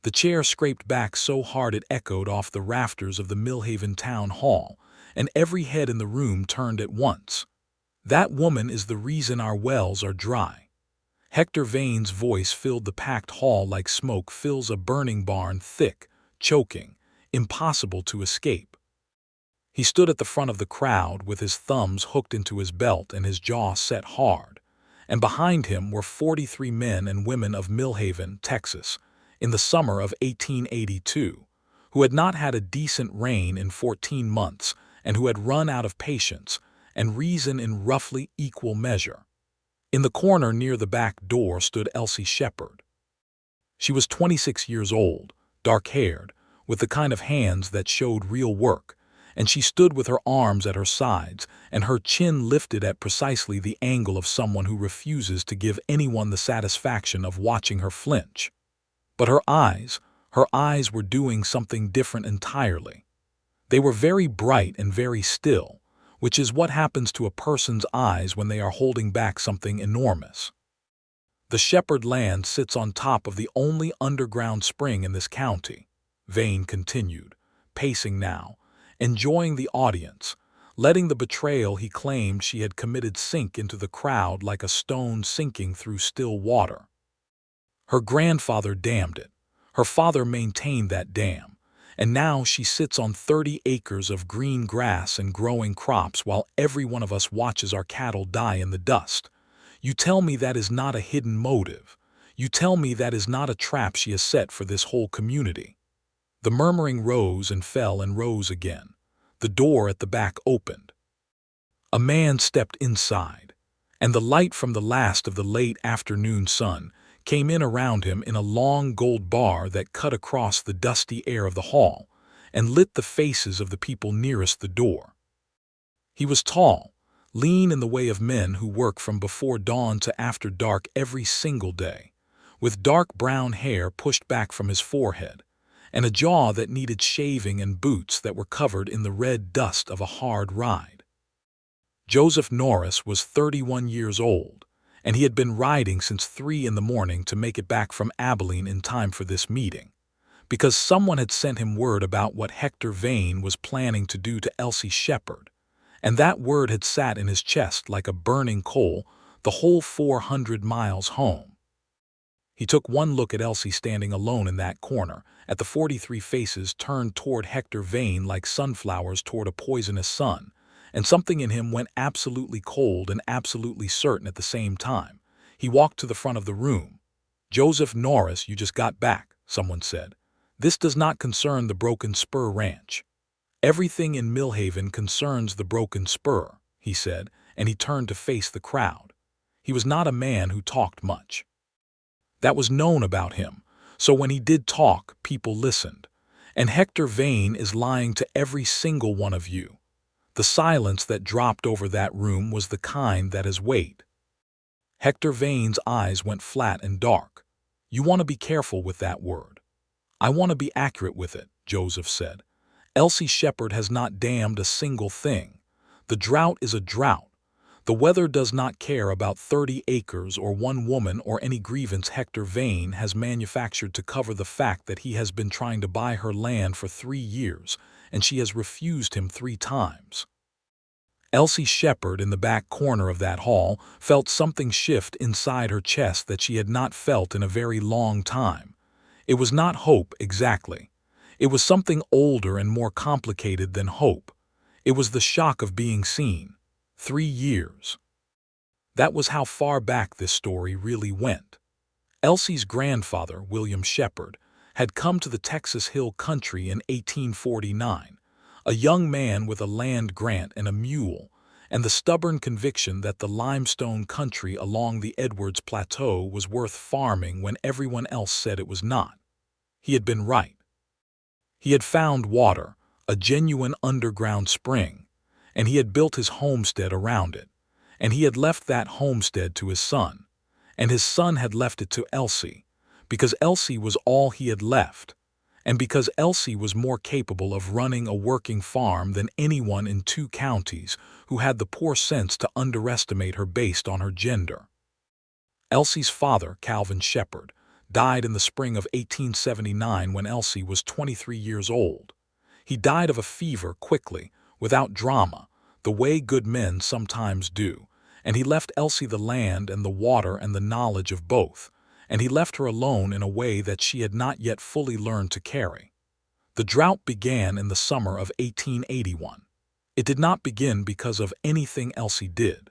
The chair scraped back so hard it echoed off the rafters of the Millhaven town hall, and every head in the room turned at once. "That woman is the reason our wells are dry." Hector Vane's voice filled the packed hall like smoke fills a burning barn, thick, choking, impossible to escape. He stood at the front of the crowd with his thumbs hooked into his belt and his jaw set hard, and behind him were 43 men and women of Millhaven, Texas, in the summer of 1882, who had not had a decent rain in 14 months and who had run out of patience and reason in roughly equal measure. In the corner near the back door stood Elsie Shepard. She was 26 years old, dark-haired, with the kind of hands that showed real work, and she stood with her arms at her sides and her chin lifted at precisely the angle of someone who refuses to give anyone the satisfaction of watching her flinch. But her eyes were doing something different entirely. They were very bright and very still, which is what happens to a person's eyes when they are holding back something enormous. "The Shepard land sits on top of the only underground spring in this county," Vane continued, pacing now, enjoying the audience, letting the betrayal he claimed she had committed sink into the crowd like a stone sinking through still water. "Her grandfather dammed it. Her father maintained that dam. And now she sits on 30 acres of green grass and growing crops while every one of us watches our cattle die in the dust. You tell me that is not a hidden motive. You tell me that is not a trap she has set for this whole community." The murmuring rose and fell and rose again. The door at the back opened. A man stepped inside, and the light from the last of the late afternoon sun came in around him in a long gold bar that cut across the dusty air of the hall and lit the faces of the people nearest the door. He was tall, lean in the way of men who work from before dawn to after dark every single day, with dark brown hair pushed back from his forehead, and a jaw that needed shaving and boots that were covered in the red dust of a hard ride. Joseph Norris was 31 years old, and he had been riding since 3 in the morning to make it back from Abilene in time for this meeting, because someone had sent him word about what Hector Vane was planning to do to Elsie Shepard, and that word had sat in his chest like a burning coal the whole 400 miles home. He took one look at Elsie standing alone in that corner, at the 43 faces turned toward Hector Vane like sunflowers toward a poisonous sun, and something in him went absolutely cold and absolutely certain at the same time. He walked to the front of the room. "Joseph Norris, you just got back," someone said. "This does not concern the Broken Spur Ranch." "Everything in Millhaven concerns the Broken Spur," he said, and he turned to face the crowd. He was not a man who talked much. That was known about him, so when he did talk, people listened. And Hector Vane is lying to every single one of you. The silence that dropped over that room was the kind that has weight. Hector Vane's eyes went flat and dark. "You want to be careful with that word." "I want to be accurate with it," Joseph said. "Elsie Shepard has not damned a single thing. The drought is a drought. The weather does not care about 30 acres or one woman or any grievance Hector Vane has manufactured to cover the fact that he has been trying to buy her land for 3 years, and she has refused him 3 times. Elsie Shepard in the back corner of that hall felt something shift inside her chest that she had not felt in a very long time. It was not hope exactly. It was something older and more complicated than hope. It was the shock of being seen. 3 years. That was how far back this story really went. Elsie's grandfather, William Shepard, had come to the Texas Hill Country in 1849, a young man with a land grant and a mule, and the stubborn conviction that the limestone country along the Edwards Plateau was worth farming when everyone else said it was not. He had been right. He had found water, a genuine underground spring, and he had built his homestead around it, and he had left that homestead to his son, and his son had left it to Elsie, because Elsie was all he had left, and because Elsie was more capable of running a working farm than anyone in 2 counties who had the poor sense to underestimate her based on her gender. Elsie's father, Calvin Shepard, died in the spring of 1879 when Elsie was 23 years old. He died of a fever quickly, without drama, the way good men sometimes do, and he left Elsie the land and the water and the knowledge of both, and he left her alone in a way that she had not yet fully learned to carry. The drought began in the summer of 1881. It did not begin because of anything Elsie did.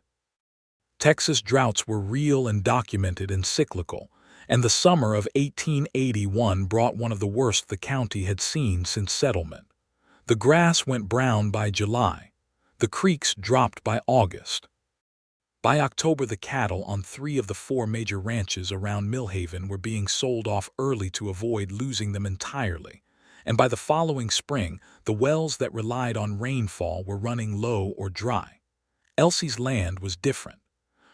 Texas droughts were real and documented and cyclical, and the summer of 1881 brought one of the worst the county had seen since settlement. The grass went brown by July. The creeks dropped by August. By October, the cattle on 3 of the 4 major ranches around Millhaven were being sold off early to avoid losing them entirely, and by the following spring, the wells that relied on rainfall were running low or dry. Elsie's land was different.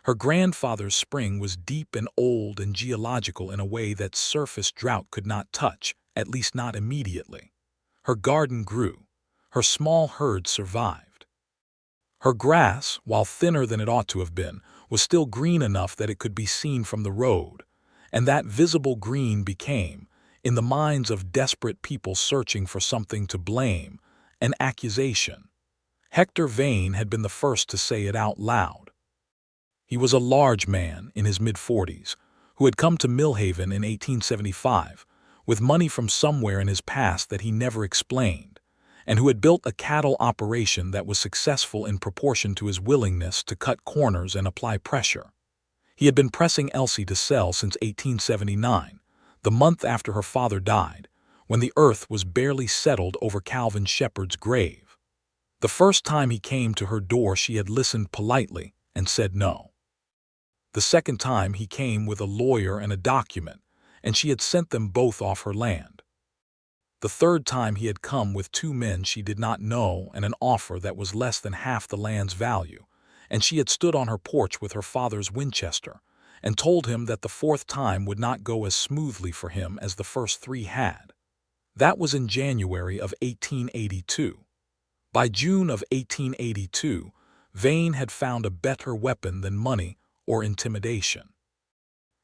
Her grandfather's spring was deep and old and geological in a way that surface drought could not touch, at least not immediately. Her garden grew. Her small herd survived. Her grass, while thinner than it ought to have been, was still green enough that it could be seen from the road, and that visible green became, in the minds of desperate people searching for something to blame, an accusation. Hector Vane had been the first to say it out loud. He was a large man in his mid-40s who had come to Millhaven in 1875 with money from somewhere in his past that he never explained, and who had built a cattle operation that was successful in proportion to his willingness to cut corners and apply pressure. He had been pressing Elsie to sell since 1879, the month after her father died, when the earth was barely settled over Calvin Shepard's grave. The first time he came to her door she had listened politely and said no. The second time he came with a lawyer and a document, and she had sent them both off her land. The third time he had come with 2 men she did not know and an offer that was less than half the land's value, and she had stood on her porch with her father's Winchester and told him that the 4th time would not go as smoothly for him as the first 3 had. That was in January of 1882. By June of 1882, Vane had found a better weapon than money or intimidation.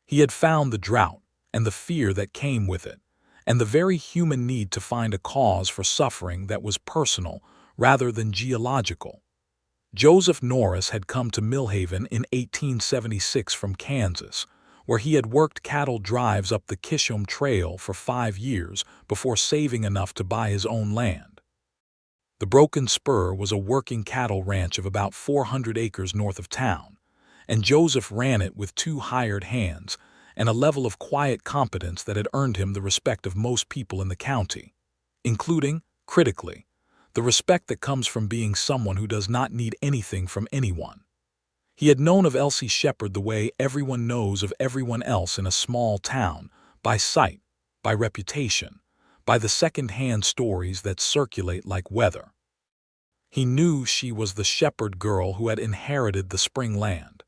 He had found the drought and the fear that came with it, and the very human need to find a cause for suffering that was personal rather than geological. Joseph Norris had come to Millhaven in 1876 from Kansas, where he had worked cattle drives up the Kishom Trail for 5 years before saving enough to buy his own land. The Broken Spur was a working cattle ranch of about 400 acres north of town, and Joseph ran it with 2 hired hands and a level of quiet competence that had earned him the respect of most people in the county, including, critically, the respect that comes from being someone who does not need anything from anyone. He had known of Elsie Shepard the way everyone knows of everyone else in a small town, by sight, by reputation, by the second-hand stories that circulate like weather. He knew she was the Shepard girl who had inherited the spring land.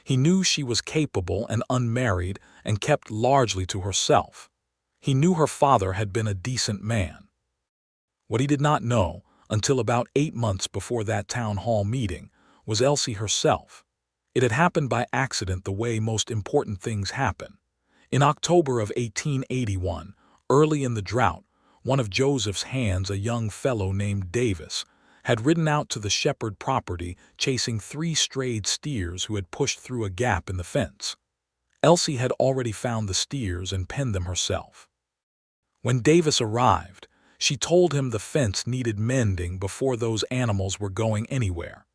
He knew she was capable and unmarried and kept largely to herself. He knew her father had been a decent man. What he did not know, until about 8 months before that town hall meeting, was Elsie herself. It had happened by accident the way most important things happen. In October of 1881, early in the drought, one of Joseph's hands, a young fellow named Davis, had ridden out to the Shepard property chasing 3 strayed steers who had pushed through a gap in the fence. Elsie had already found the steers and penned them herself. When Davis arrived, she told him the fence needed mending before those animals were going anywhere.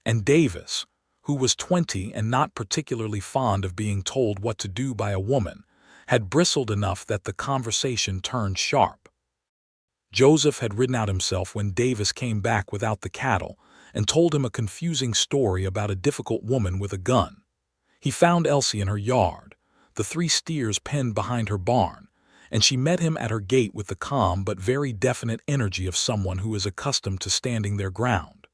And Davis, who was 20 and not particularly fond of being told what to do by a woman, had bristled enough that the conversation turned sharp. Joseph had ridden out himself when Davis came back without the cattle and told him a confusing story about a difficult woman with a gun. He found Elsie in her yard, the 3 steers penned behind her barn, and she met him at her gate with the calm but very definite energy of someone who is accustomed to standing their ground.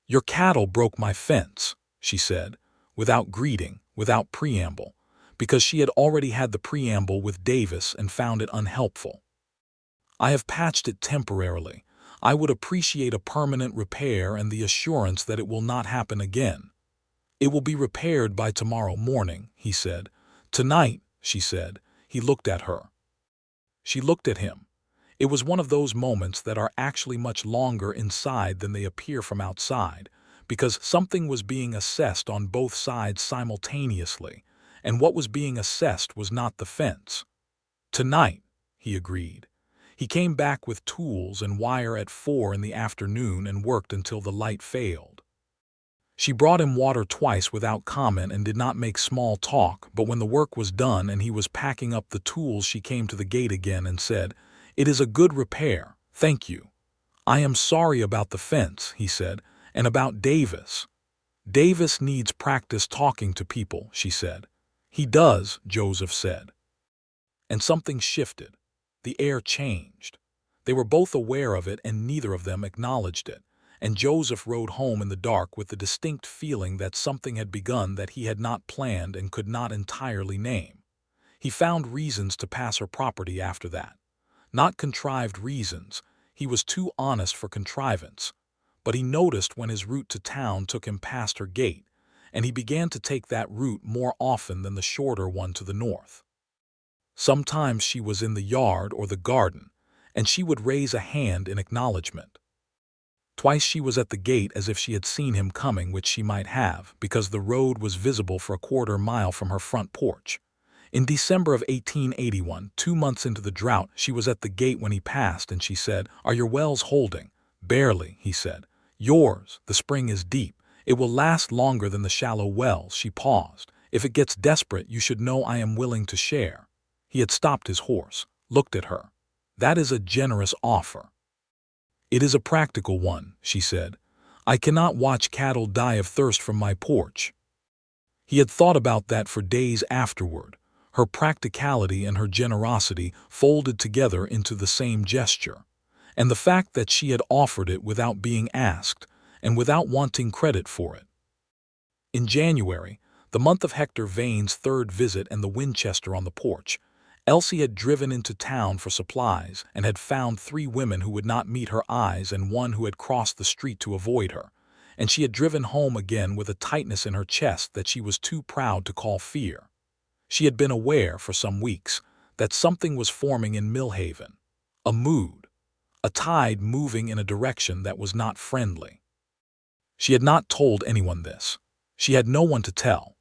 "Your cattle broke my fence," she said, without greeting, without preamble, because she had already had the preamble with Davis and found it unhelpful. "I have patched it temporarily. I would appreciate a permanent repair and the assurance that it will not happen again." "It will be repaired by tomorrow morning," he said. "Tonight," she said, He looked at her. She looked at him. It was one of those moments that are actually much longer inside than they appear from outside, because something was being assessed on both sides simultaneously, and what was being assessed was not the fence. "Tonight," he agreed. He came back with tools and wire at 4 in the afternoon and worked until the light failed. She brought him water twice without comment and did not make small talk, but when the work was done and he was packing up the tools, she came to the gate again and said, "It is a good repair, thank you." "I am sorry about the fence," he said, "and about Davis." "Davis needs practice talking to people," she said. "He does," Joseph said. And something shifted. The air changed. They were both aware of it and neither of them acknowledged it, and Joseph rode home in the dark with the distinct feeling that something had begun that he had not planned and could not entirely name. He found reasons to pass her property after that. Not contrived reasons. He was too honest for contrivance. But he noticed when his route to town took him past her gate, and he began to take that route more often than the shorter one to the north. Sometimes she was in the yard or the garden, and she would raise a hand in acknowledgement. Twice she was at the gate as if she had seen him coming, which she might have, because the road was visible for a quarter-mile from her front porch. In December of 1881, 2 months into the drought, she was at the gate when he passed, and she said, "Are your wells holding?" "Barely," he said. "Yours. The spring is deep. It will last longer than the shallow wells." She paused. "If it gets desperate, you should know I am willing to share." He had stopped his horse, looked at her. "That is a generous offer." "It is a practical one," she said. "I cannot watch cattle die of thirst from my porch." He had thought about that for days afterward, her practicality and her generosity folded together into the same gesture, and the fact that she had offered it without being asked and without wanting credit for it. In January, the month of Hector Vane's third visit and the Winchester on the porch, Elsie had driven into town for supplies and had found 3 women who would not meet her eyes and 1 who had crossed the street to avoid her, and she had driven home again with a tightness in her chest that she was too proud to call fear. She had been aware for some weeks that something was forming in Millhaven, a mood, a tide moving in a direction that was not friendly. She had not told anyone this. She had no one to tell.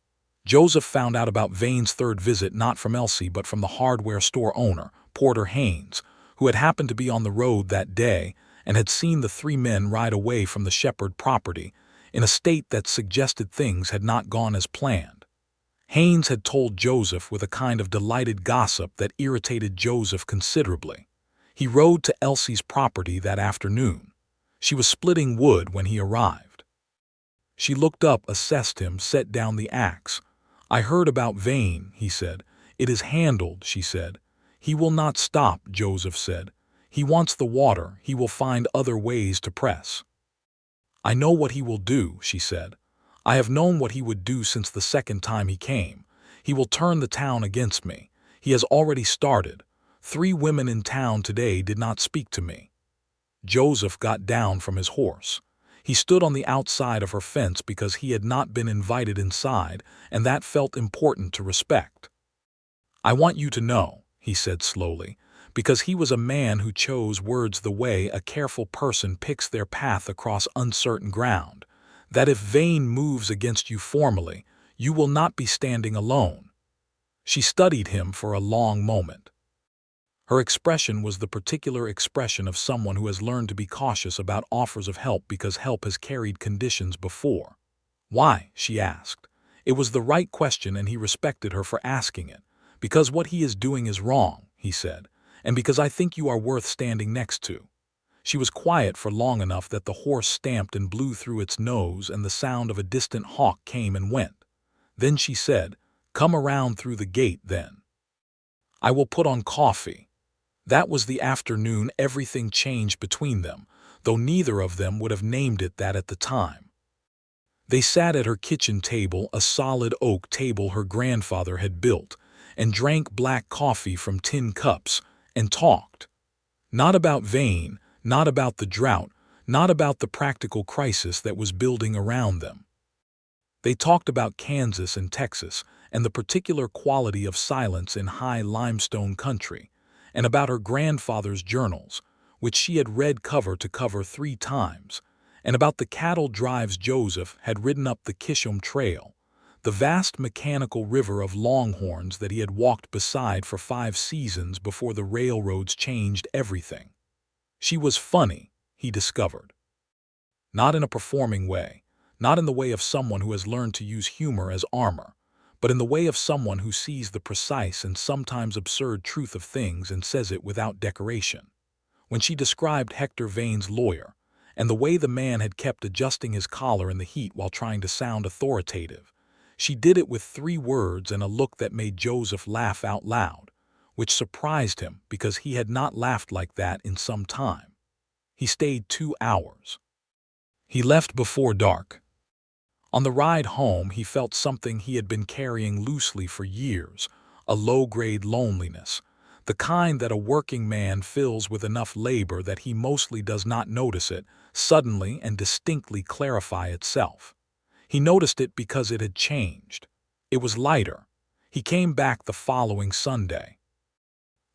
Joseph found out about Vane's third visit not from Elsie but from the hardware store owner, Porter Haynes, who had happened to be on the road that day and had seen the 3 men ride away from the Shepard property in a state that suggested things had not gone as planned. Haynes had told Joseph with a kind of delighted gossip that irritated Joseph considerably. He rode to Elsie's property that afternoon. She was splitting wood when he arrived. She looked up, assessed him, set down the axe. "I heard about Vane," he said. "It is handled," she said. "He will not stop," Joseph said. "He wants the water. He will find other ways to press." "I know what he will do," she said. "I have known what he would do since the second time he came. He will turn the town against me. He has already started. 3 women in town today did not speak to me." Joseph got down from his horse. He stood on the outside of her fence because he had not been invited inside, and that felt important to respect. "I want you to know," he said slowly, because he was a man who chose words the way a careful person picks their path across uncertain ground, that if Vane moves against you formally, you will not be standing alone. She studied him for a long moment. Her expression was the particular expression of someone who has learned to be cautious about offers of help because help has carried conditions before. "Why?" she asked. It was the right question and he respected her for asking it. "Because what he is doing is wrong," he said, "and because I think you are worth standing next to." She was quiet for long enough that the horse stamped and blew through its nose and the sound of a distant hawk came and went. Then she said, "Come around through the gate then. I will put on coffee." That was the afternoon everything changed between them, though neither of them would have named it that at the time. They sat at her kitchen table, a solid oak table her grandfather had built, and drank black coffee from tin cups, and talked. Not about Vane, not about the drought, not about the practical crisis that was building around them. They talked about Kansas and Texas, and the particular quality of silence in high limestone country, and about her grandfather's journals, which she had read cover to cover 3 times, and about the cattle drives Joseph had ridden up the Kishom Trail, the vast mechanical river of longhorns that he had walked beside for 5 seasons before the railroads changed everything. She was funny, he discovered. Not in a performing way, not in the way of someone who has learned to use humor as armor, but in the way of someone who sees the precise and sometimes absurd truth of things and says it without decoration. When she described Hector Vane's lawyer, and the way the man had kept adjusting his collar in the heat while trying to sound authoritative, she did it with 3 words and a look that made Joseph laugh out loud, which surprised him because he had not laughed like that in some time. He stayed 2 hours. He left before dark. On the ride home, he felt something he had been carrying loosely for years, a low-grade loneliness, the kind that a working man fills with enough labor that he mostly does not notice it suddenly and distinctly clarify itself. He noticed it because it had changed. It was lighter. He came back the following Sunday.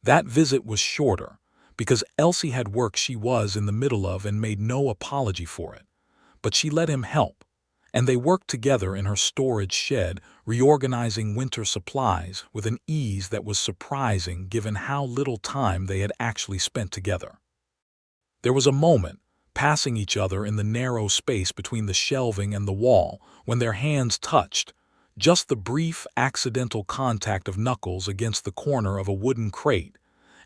That visit was shorter, because Elsie had work she was in the middle of and made no apology for it. But she let him help, and they worked together in her storage shed, reorganizing winter supplies with an ease that was surprising given how little time they had actually spent together. There was a moment, passing each other in the narrow space between the shelving and the wall, when their hands touched, just the brief, accidental contact of knuckles against the corner of a wooden crate,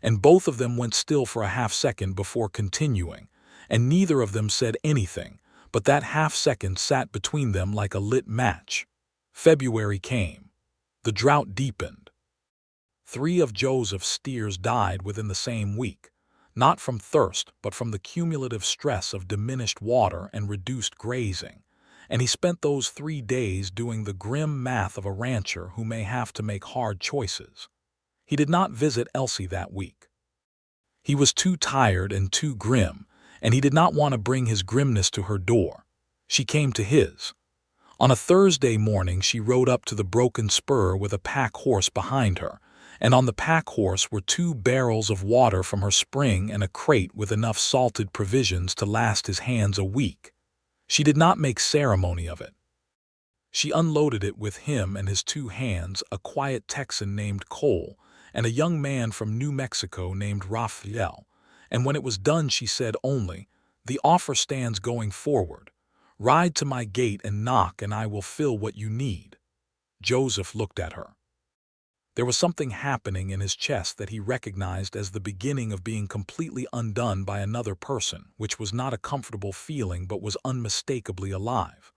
and both of them went still for a half-second before continuing, and neither of them said anything, but that half-second sat between them like a lit match. February came. The drought deepened. 3 of Joseph's steers died within the same week, not from thirst but from the cumulative stress of diminished water and reduced grazing, and he spent those 3 days doing the grim math of a rancher who may have to make hard choices. He did not visit Elsie that week. He was too tired and too grim, and he did not want to bring his grimness to her door. She came to his. On a Thursday morning she rode up to the broken spur with a pack horse behind her, and on the pack horse were 2 barrels of water from her spring and a crate with enough salted provisions to last his hands a week. She did not make ceremony of it. She unloaded it with him and his 2 hands, a quiet Texan named Cole, and a young man from New Mexico named Raphael, and when it was done she said only, "The offer stands going forward. Ride to my gate and knock and I will fill what you need." Joseph looked at her. There was something happening in his chest that he recognized as the beginning of being completely undone by another person, which was not a comfortable feeling but was unmistakably alive.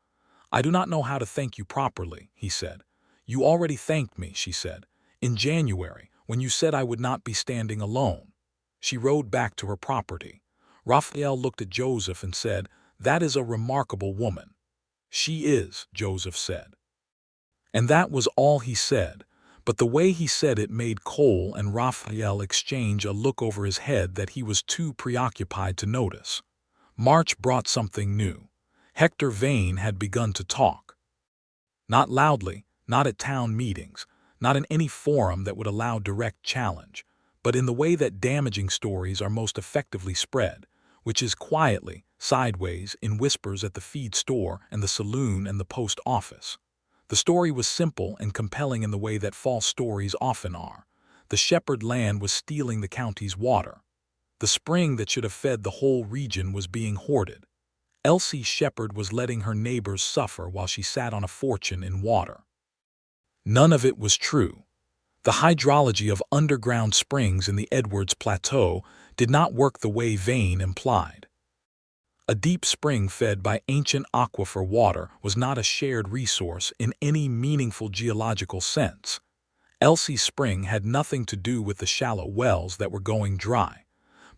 "I do not know how to thank you properly," he said. "You already thanked me," she said, "in January, when you said I would not be standing alone." She rode back to her property. Raphael looked at Joseph and said, "That is a remarkable woman." "She is," Joseph said. And that was all he said, but the way he said it made Cole and Raphael exchange a look over his head that he was too preoccupied to notice. March brought something new. Hector Vane had begun to talk. Not loudly, not at town meetings, not in any forum that would allow direct challenge, but in the way that damaging stories are most effectively spread, which is quietly, sideways, in whispers at the feed store and the saloon and the post office. The story was simple and compelling in the way that false stories often are. The Shepard land was stealing the county's water. The spring that should have fed the whole region was being hoarded. Elsie Shepard was letting her neighbors suffer while she sat on a fortune in water. None of it was true. The hydrology of underground springs in the Edwards Plateau did not work the way Vane implied. A deep spring fed by ancient aquifer water was not a shared resource in any meaningful geological sense. Elsie's spring had nothing to do with the shallow wells that were going dry.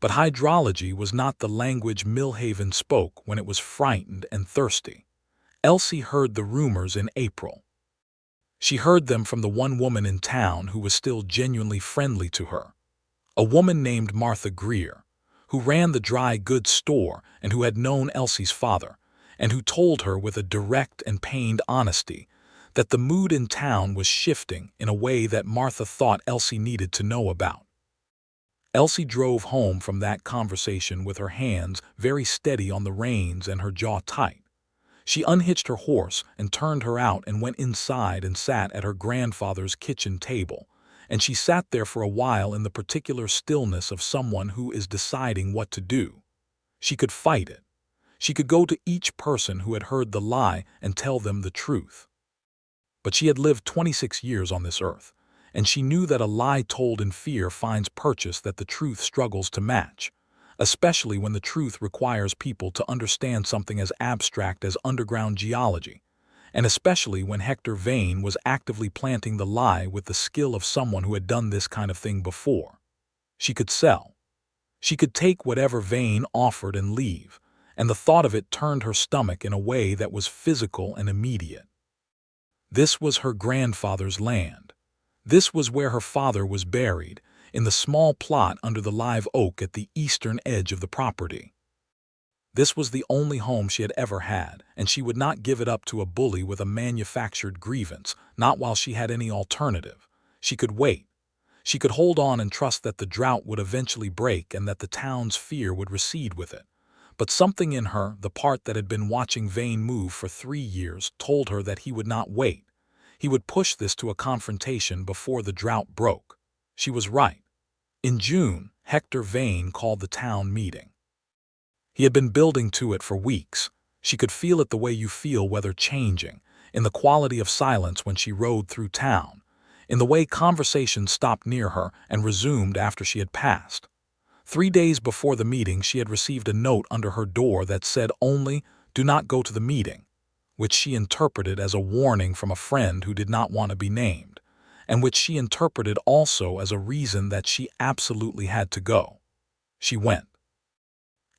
But hydrology was not the language Millhaven spoke when it was frightened and thirsty. Elsie heard the rumors in April. She heard them from the one woman in town who was still genuinely friendly to her. A woman named Martha Greer, who ran the dry goods store and who had known Elsie's father, and who told her with a direct and pained honesty that the mood in town was shifting in a way that Martha thought Elsie needed to know about. Elsie drove home from that conversation with her hands very steady on the reins and her jaw tight. She unhitched her horse and turned her out and went inside and sat at her grandfather's kitchen table, and she sat there for a while in the particular stillness of someone who is deciding what to do. She could fight it. She could go to each person who had heard the lie and tell them the truth. But she had lived 26 years on this earth, and she knew that a lie told in fear finds purchase that the truth struggles to match, especially when the truth requires people to understand something as abstract as underground geology, and especially when Hector Vane was actively planting the lie with the skill of someone who had done this kind of thing before. She could sell. She could take whatever Vane offered and leave, and the thought of it turned her stomach in a way that was physical and immediate. This was her grandfather's land. This was where her father was buried, in the small plot under the live oak at the eastern edge of the property. This was the only home she had ever had, and she would not give it up to a bully with a manufactured grievance, not while she had any alternative. She could wait. She could hold on and trust that the drought would eventually break and that the town's fear would recede with it. But something in her, the part that had been watching Vane move for 3 years, told her that he would not wait. He would push this to a confrontation before the drought broke. She was right. In June, Hector Vane called the town meeting. He had been building to it for weeks. She could feel it the way you feel weather changing, in the quality of silence when she rode through town, in the way conversation stopped near her and resumed after she had passed. 3 days before the meeting, she had received a note under her door that said only, "Do not go to the meeting," which she interpreted as a warning from a friend who did not want to be named, and which she interpreted also as a reason that she absolutely had to go. She went.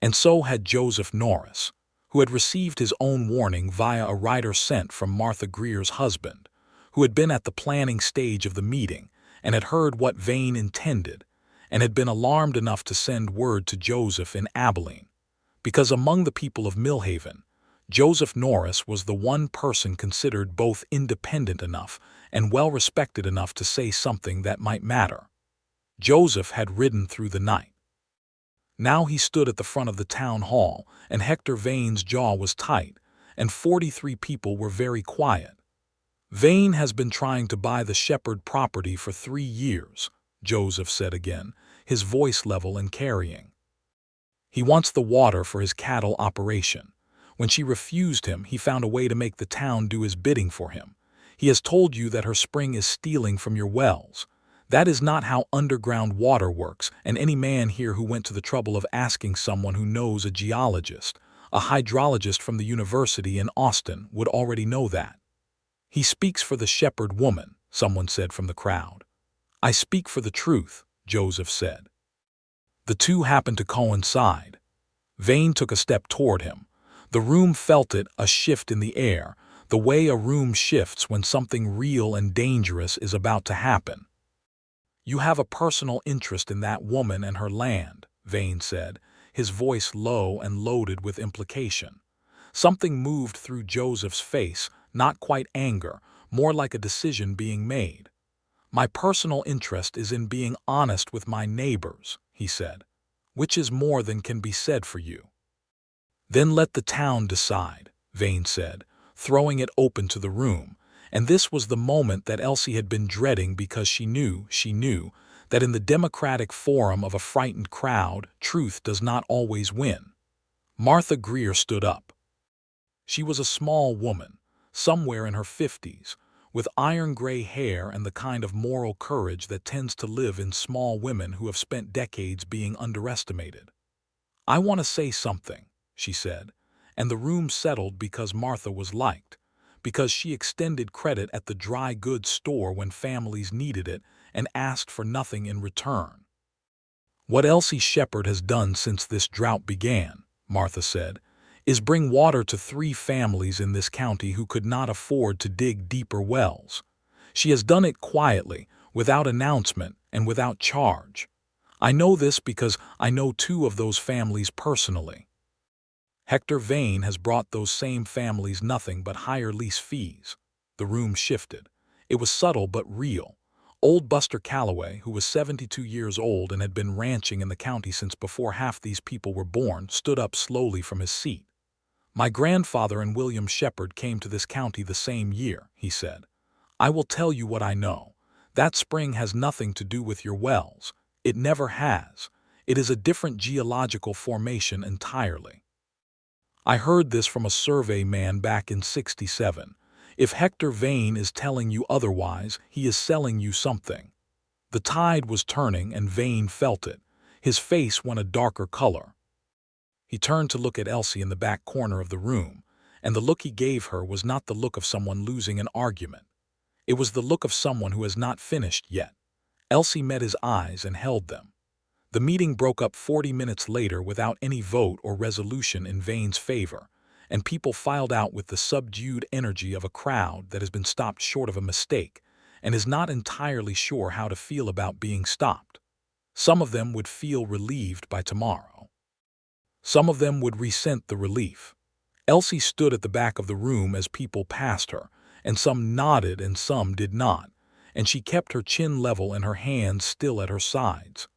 And so had Joseph Norris, who had received his own warning via a rider sent from Martha Greer's husband, who had been at the planning stage of the meeting and had heard what Vane intended, and had been alarmed enough to send word to Joseph in Abilene, because among the people of Millhaven, Joseph Norris was the one person considered both independent enough and well-respected enough to say something that might matter. Joseph had ridden through the night. Now he stood at the front of the town hall, and Hector Vane's jaw was tight, and 43 people were very quiet. "Vane has been trying to buy the Shepard property for 3 years, Joseph said again, his voice level and carrying. He wants the water for his cattle operation. When she refused him, he found a way to make the town do his bidding for him. He has told you that her spring is stealing from your wells. That is not how underground water works, and any man here who went to the trouble of asking someone who knows a geologist, a hydrologist from the university in Austin, would already know that." "He speaks for the Shepard woman," someone said from the crowd. "I speak for the truth," Joseph said. The two happened to coincide. Vane took a step toward him. The room felt it, a shift in the air, the way a room shifts when something real and dangerous is about to happen. "You have a personal interest in that woman and her land," Vane said, his voice low and loaded with implication. Something moved through Joseph's face, not quite anger, more like a decision being made. "My personal interest is in being honest with my neighbors," he said, "which is more than can be said for you." "Then let the town decide," Vane said, throwing it open to the room, and this was the moment that Elsie had been dreading because she knew that in the democratic forum of a frightened crowd, truth does not always win. Martha Greer stood up. She was a small woman, somewhere in her 50s, with iron-gray hair and the kind of moral courage that tends to live in small women who have spent decades being underestimated. "I want to say something," she said, and the room settled because Martha was liked, because she extended credit at the dry goods store when families needed it and asked for nothing in return. "What Elsie Shepard has done since this drought began," Martha said, "is bring water to 3 families in this county who could not afford to dig deeper wells. She has done it quietly, without announcement and without charge. I know this because I know 2 of those families personally. Hector Vane has brought those same families nothing but higher lease fees. The room shifted. It was subtle but real. Old Buster Calloway, who was 72 years old and had been ranching in the county since before half these people were born, stood up slowly from his seat. "My grandfather and William Shepard came to this county the same year," he said. "I will tell you what I know. That spring has nothing to do with your wells. It never has. It is a different geological formation entirely. I heard this from a survey man back in '67. If Hector Vane is telling you otherwise, he is selling you something." The tide was turning and Vane felt it. His face went a darker color. He turned to look at Elsie in the back corner of the room, and the look he gave her was not the look of someone losing an argument. It was the look of someone who has not finished yet. Elsie met his eyes and held them. The meeting broke up 40 minutes later without any vote or resolution in Vane's favor, and people filed out with the subdued energy of a crowd that has been stopped short of a mistake and is not entirely sure how to feel about being stopped. Some of them would feel relieved by tomorrow. Some of them would resent the relief. Elsie stood at the back of the room as people passed her, and some nodded and some did not, and she kept her chin level and her hands still at her sides.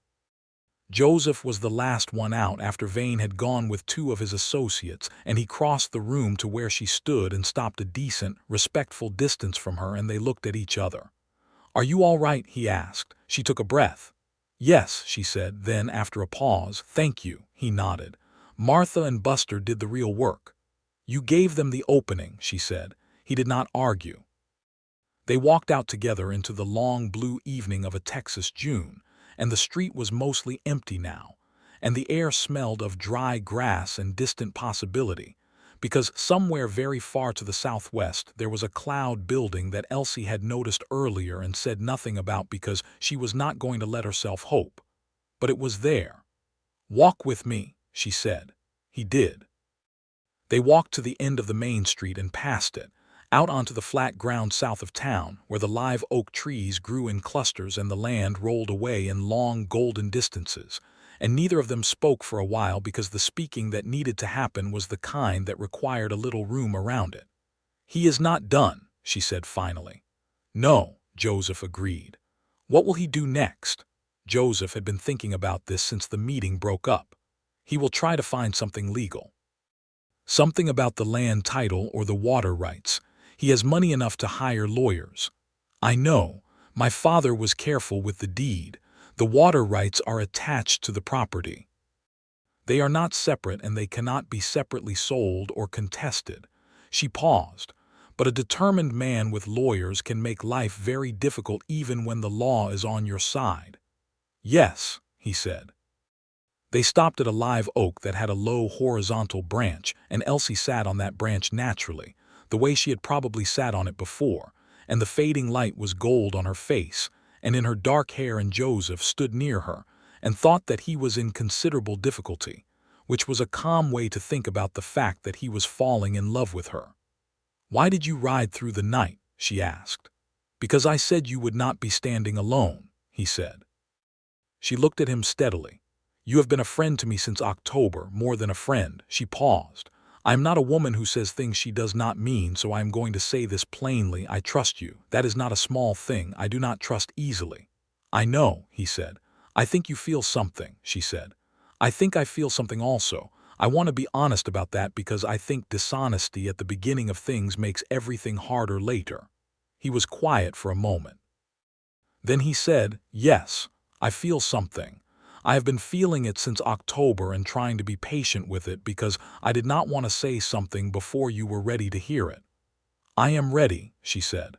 Joseph was the last one out after Vane had gone with 2 of his associates, and he crossed the room to where she stood and stopped a decent, respectful distance from her, and they looked at each other. "Are you all right?" he asked. She took a breath. "Yes," she said, then after a pause, "Thank you," he nodded. "Martha and Buster did the real work." "You gave them the opening," she said. He did not argue. They walked out together into the long blue evening of a Texas June, and the street was mostly empty now, and the air smelled of dry grass and distant possibility, because somewhere very far to the southwest there was a cloud building that Elsie had noticed earlier and said nothing about because she was not going to let herself hope. But it was there. "Walk with me," she said. He did. They walked to the end of the main street and past it, out onto the flat ground south of town, where the live oak trees grew in clusters and the land rolled away in long golden distances, and neither of them spoke for a while because the speaking that needed to happen was the kind that required a little room around it. "He is not done," she said finally. "No," Joseph agreed. "What will he do next?" Joseph had been thinking about this since the meeting broke up. "He will try to find something legal. Something about the land title or the water rights. He has money enough to hire lawyers. I know. My father was careful with the deed. The water rights are attached to the property. They are not separate and they cannot be separately sold or contested." She paused. "But a determined man with lawyers can make life very difficult even when the law is on your side." "Yes," he said. They stopped at a live oak that had a low horizontal branch, and Elsie sat on that branch naturally, the way she had probably sat on it before, and the fading light was gold on her face and in her dark hair, and Joseph stood near her and thought that he was in considerable difficulty, which was a calm way to think about the fact that he was falling in love with her. "Why did you ride through the night?" she asked. "Because I said you would not be standing alone," he said. She looked at him steadily. "You have been a friend to me since October, more than a friend." She paused. "I am not a woman who says things she does not mean, so I am going to say this plainly. I trust you. That is not a small thing. I do not trust easily." "I know," he said. "I think you feel something," she said. "I think I feel something also. I want to be honest about that because I think dishonesty at the beginning of things makes everything harder later." He was quiet for a moment. Then he said, "Yes, I feel something. I have been feeling it since October and trying to be patient with it because I did not want to say something before you were ready to hear it." "I am ready," she said.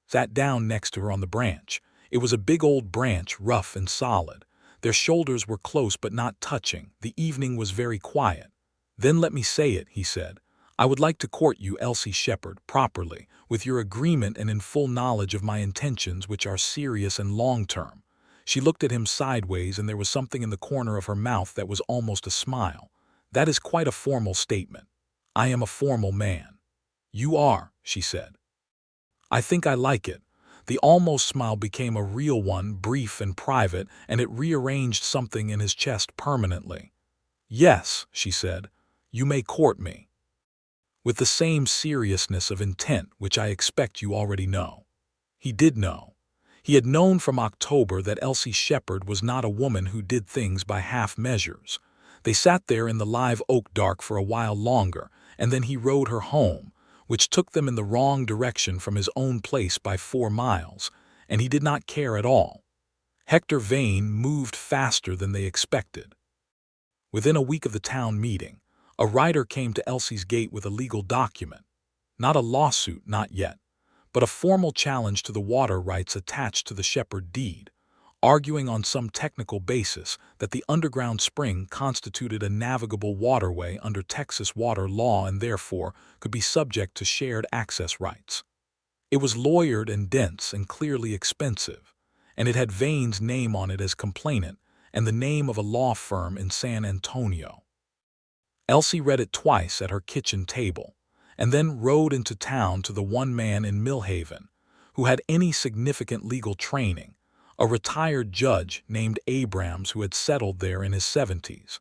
Sat down next to her on the branch. It was a big old branch, rough and solid. Their shoulders were close but not touching. The evening was very quiet. "Then let me say it," he said. "I would like to court you, Elsie Shepard, properly, with your agreement and in full knowledge of my intentions, which are serious and long-term." She looked at him sideways, and there was something in the corner of her mouth that was almost a smile. "That is quite a formal statement. I am a formal man." "You are," she said. "I think I like it." The almost smile became a real one, brief and private, and it rearranged something in his chest permanently. "Yes," she said, "you may court me." with the same seriousness of intent which I expect you already know. He did know. He had known from October that Elsie Shepard was not a woman who did things by half measures. They sat there in the live oak dark for a while longer, and then he rode her home, which took them in the wrong direction from his own place by 4 miles, and he did not care at all. Hector Vane moved faster than they expected. Within a week of the town meeting, a rider came to Elsie's gate with a legal document. Not a lawsuit, not yet, but a formal challenge to the water rights attached to the Shepard deed, arguing on some technical basis that the underground spring constituted a navigable waterway under Texas water law and therefore could be subject to shared access rights. It was lawyered and dense and clearly expensive, and it had Vane's name on it as complainant and the name of a law firm in San Antonio. Elsie read it twice at her kitchen table, and then rode into town to the one man in Millhaven who had any significant legal training, a retired judge named Abrams who had settled there in his 70s,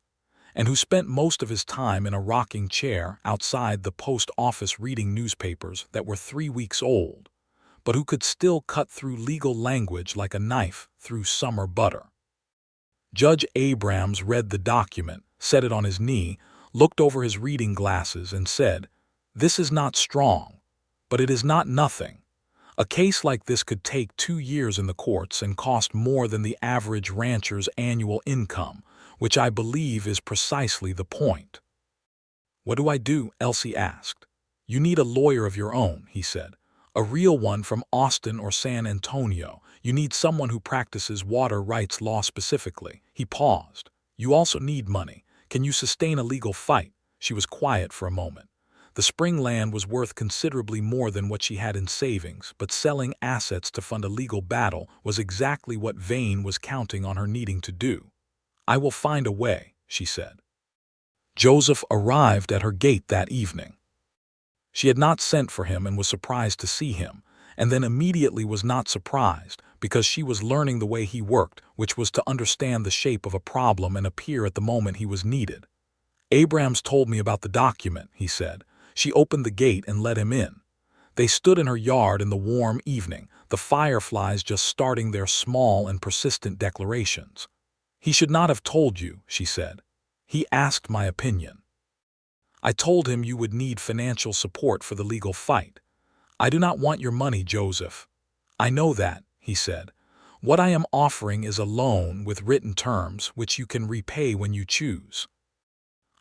and who spent most of his time in a rocking chair outside the post office reading newspapers that were 3 weeks old, but who could still cut through legal language like a knife through summer butter. Judge Abrams read the document, set it on his knee, looked over his reading glasses and said, "This is not strong, but it is not nothing. A case like this could take 2 years in the courts and cost more than the average rancher's annual income, which I believe is precisely the point." "What do I do?" Elsie asked. "You need a lawyer of your own," he said. "A real one from Austin or San Antonio. You need someone who practices water rights law specifically." He paused. "You also need money. Can you sustain a legal fight?" She was quiet for a moment. The spring land was worth considerably more than what she had in savings, but selling assets to fund a legal battle was exactly what Vane was counting on her needing to do. "I will find a way," she said. Joseph arrived at her gate that evening. She had not sent for him and was surprised to see him, and then immediately was not surprised because she was learning the way he worked, which was to understand the shape of a problem and appear at the moment he was needed. "Abrams told me about the document," he said. She opened the gate and let him in. They stood in her yard in the warm evening, the fireflies just starting their small and persistent declarations. "He should not have told you," she said. "He asked my opinion. I told him you would need financial support for the legal fight. I do not want your money, Joseph." "I know that," he said. "What I am offering is a loan with written terms which you can repay when you choose.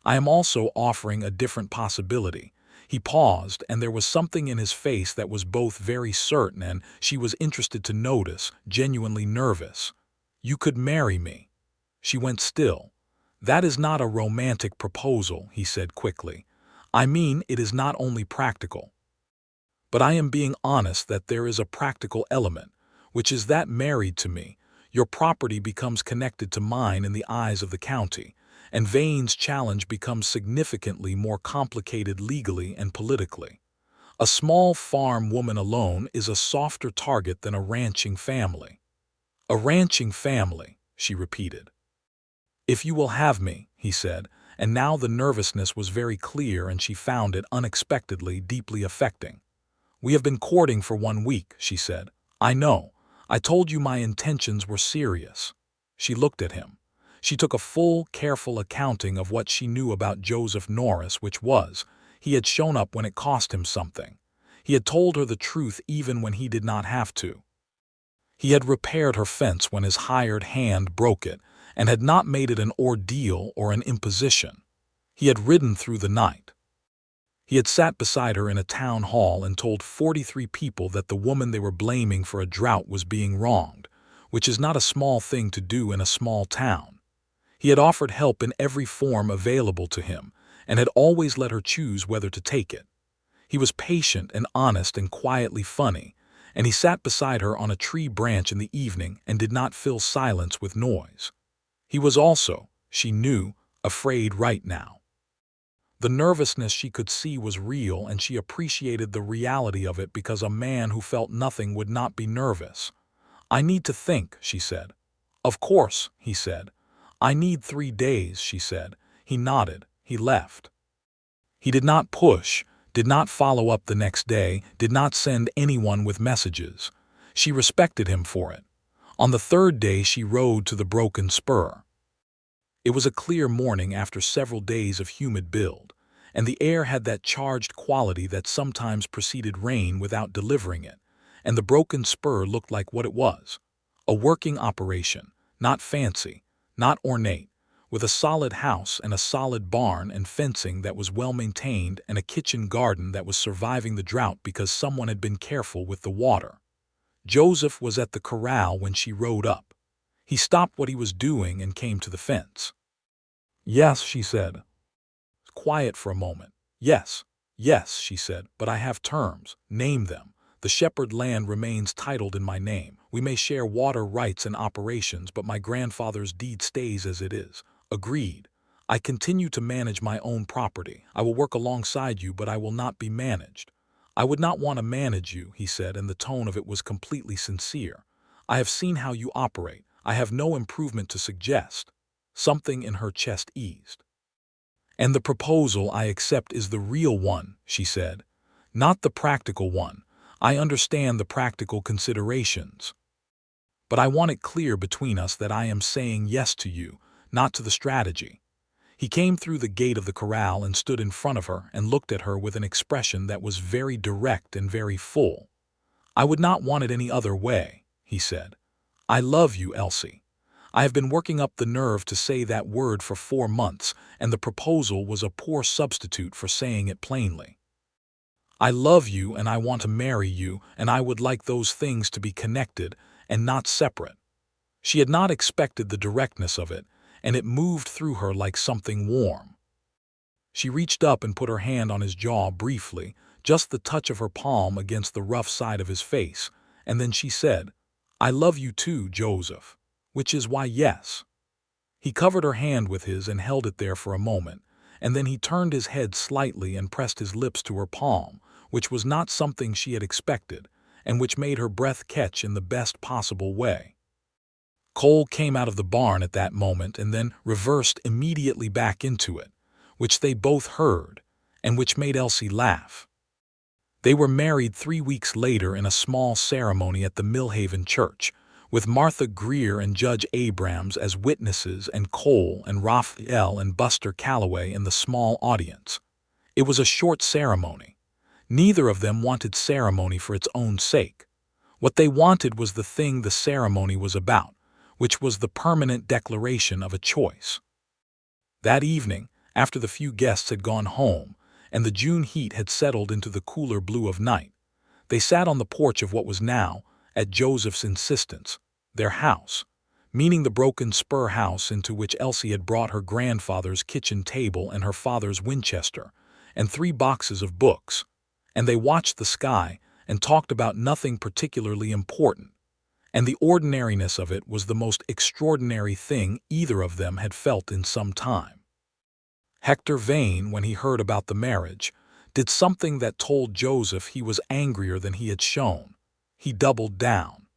I am also offering a different possibility." He paused, and there was something in his face that was both very certain and, she was interested to notice, genuinely nervous. "You could marry me." She went still. "That is not a romantic proposal," he said quickly. "I mean, it is not only practical. But I am being honest that there is a practical element, which is that married to me, your property becomes connected to mine in the eyes of the county, and Vane's challenge becomes significantly more complicated legally and politically. A small farm woman alone is a softer target than a ranching family." "A ranching family," she repeated. "If you will have me," he said, and now the nervousness was very clear and she found it unexpectedly deeply affecting. "We have been courting for 1 week," she said. "I know. I told you my intentions were serious." She looked at him. She took a full, careful accounting of what she knew about Joseph Norris, which was, he had shown up when it cost him something. He had told her the truth even when he did not have to. He had repaired her fence when his hired hand broke it, and had not made it an ordeal or an imposition. He had ridden through the night. He had sat beside her in a town hall and told 43 people that the woman they were blaming for a drought was being wronged, which is not a small thing to do in a small town. He had offered help in every form available to him, and had always let her choose whether to take it. He was patient and honest and quietly funny, and he sat beside her on a tree branch in the evening and did not fill silence with noise. He was also, she knew, afraid right now. The nervousness she could see was real, and she appreciated the reality of it because a man who felt nothing would not be nervous. "I need to think," she said. "Of course," he said. "I need 3 days," she said. He nodded. He left. He did not push, did not follow up the next day, did not send anyone with messages. She respected him for it. On the third day she rode to the broken spur. It was a clear morning after several days of humid build, and the air had that charged quality that sometimes preceded rain without delivering it, and the broken spur looked like what it was: a working operation, not fancy, not ornate, with a solid house and a solid barn and fencing that was well maintained and a kitchen garden that was surviving the drought because someone had been careful with the water. Joseph was at the corral when she rode up. He stopped what he was doing and came to the fence. "Yes," she said. Quiet for a moment. "Yes, yes," she said, "but I have terms. Name them. The Shepard land remains titled in my name. We may share water rights and operations, but my grandfather's deed stays as it is." "Agreed. I continue to manage my own property. I will work alongside you, but I will not be managed." "I would not want to manage you," he said, and the tone of it was completely sincere. "I have seen how you operate. I have no improvement to suggest." Something in her chest eased. "And the proposal I accept is the real one," she said. "Not the practical one. I understand the practical considerations. But I want it clear between us that I am saying yes to you, not to the strategy." He came through the gate of the corral and stood in front of her and looked at her with an expression that was very direct and very full. "I would not want it any other way," he said. "I love you, Elsie. I have been working up the nerve to say that word for 4 months, and the proposal was a poor substitute for saying it plainly. I love you and I want to marry you, and I would like those things to be connected and not separate." She had not expected the directness of it, and it moved through her like something warm. She reached up and put her hand on his jaw briefly, just the touch of her palm against the rough side of his face, and then she said, "I love you too, Joseph. Which is why yes." He covered her hand with his and held it there for a moment, and then he turned his head slightly and pressed his lips to her palm, which was not something she had expected, and which made her breath catch in the best possible way. Cole came out of the barn at that moment and then reversed immediately back into it, which they both heard, and which made Elsie laugh. They were married 3 weeks later in a small ceremony at the Millhaven church, with Martha Greer and Judge Abrams as witnesses and Cole and Raphael and Buster Calloway in the small audience. It was a short ceremony. Neither of them wanted ceremony for its own sake. What they wanted was the thing the ceremony was about, which was the permanent declaration of a choice. That evening, after the few guests had gone home, and the June heat had settled into the cooler blue of night, they sat on the porch of what was now, at Joseph's insistence, their house, meaning the broken spur house into which Elsie had brought her grandfather's kitchen table and her father's Winchester, and 3 boxes of books, and they watched the sky and talked about nothing particularly important, and the ordinariness of it was the most extraordinary thing either of them had felt in some time. Hector Vane, when he heard about the marriage, did something that told Joseph he was angrier than he had shown. He doubled down.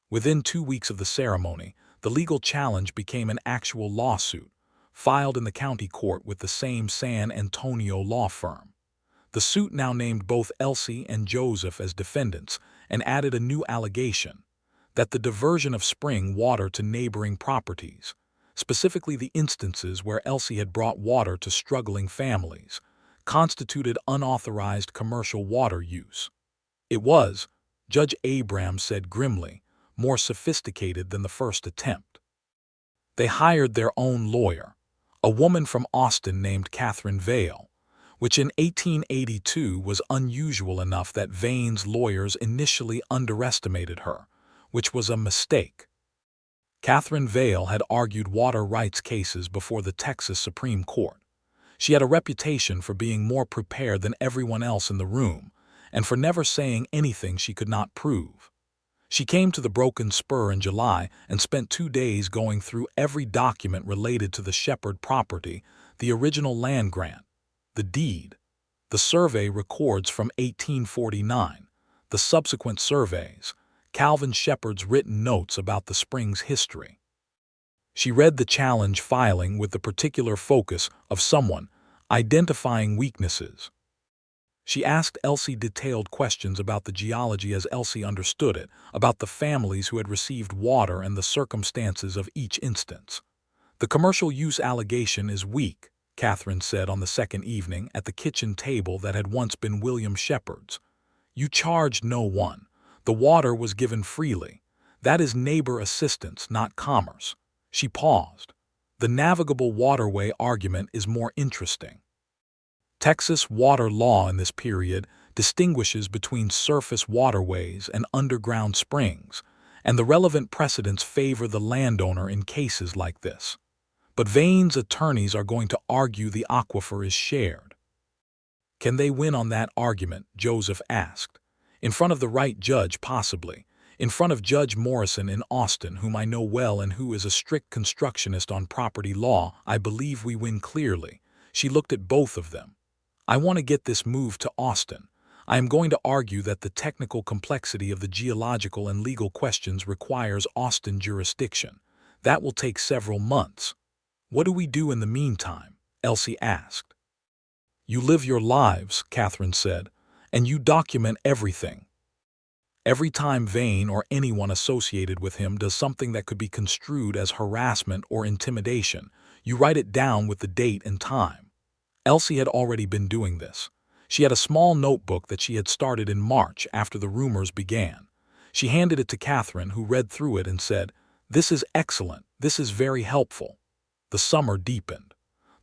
Within 2 weeks of the ceremony, the legal challenge became an actual lawsuit, filed in the county court with the same San Antonio law firm. The suit now named both Elsie and Joseph as defendants and added a new allegation: that the diversion of spring water to neighboring properties, specifically the instances where Elsie had brought water to struggling families, constituted unauthorized commercial water use. It was, Judge Abrams said grimly, more sophisticated than the first attempt. They hired their own lawyer, a woman from Austin named Catherine Vale, which in 1882 was unusual enough that Vane's lawyers initially underestimated her, which was a mistake. Catherine Vale had argued water rights cases before the Texas Supreme Court. She had a reputation for being more prepared than everyone else in the room, and for never saying anything she could not prove. She came to the broken spur in July and spent 2 days going through every document related to the Shepard property, the original land grant, the deed, the survey records from 1849, the subsequent surveys, Calvin Shepard's written notes about the spring's history. She read the challenge filing with the particular focus of someone identifying weaknesses. She asked Elsie detailed questions about the geology as Elsie understood it, about the families who had received water and the circumstances of each instance. "The commercial use allegation is weak," Catherine said on the second evening at the kitchen table that had once been William Shepard's. "You charged no one. The water was given freely. That is neighbor assistance, not commerce." She paused. "The navigable waterway argument is more interesting. Texas water law in this period distinguishes between surface waterways and underground springs, and the relevant precedents favor the landowner in cases like this. But Vane's attorneys are going to argue the aquifer is shared." "Can they win on that argument?" Joseph asked. "In front of the right judge, possibly. In front of Judge Morrison in Austin, whom I know well and who is a strict constructionist on property law, I believe we win clearly." She looked at both of them. "I want to get this moved to Austin. I am going to argue that the technical complexity of the geological and legal questions requires Austin jurisdiction. That will take several months." "What do we do in the meantime?" Elsie asked. "You live your lives," Catherine said, "and you document everything. Every time Vane or anyone associated with him does something that could be construed as harassment or intimidation, you write it down with the date and time." Elsie had already been doing this. She had a small notebook that she had started in March after the rumors began. She handed it to Catherine, who read through it and said, "This is excellent. This is very helpful." The summer deepened.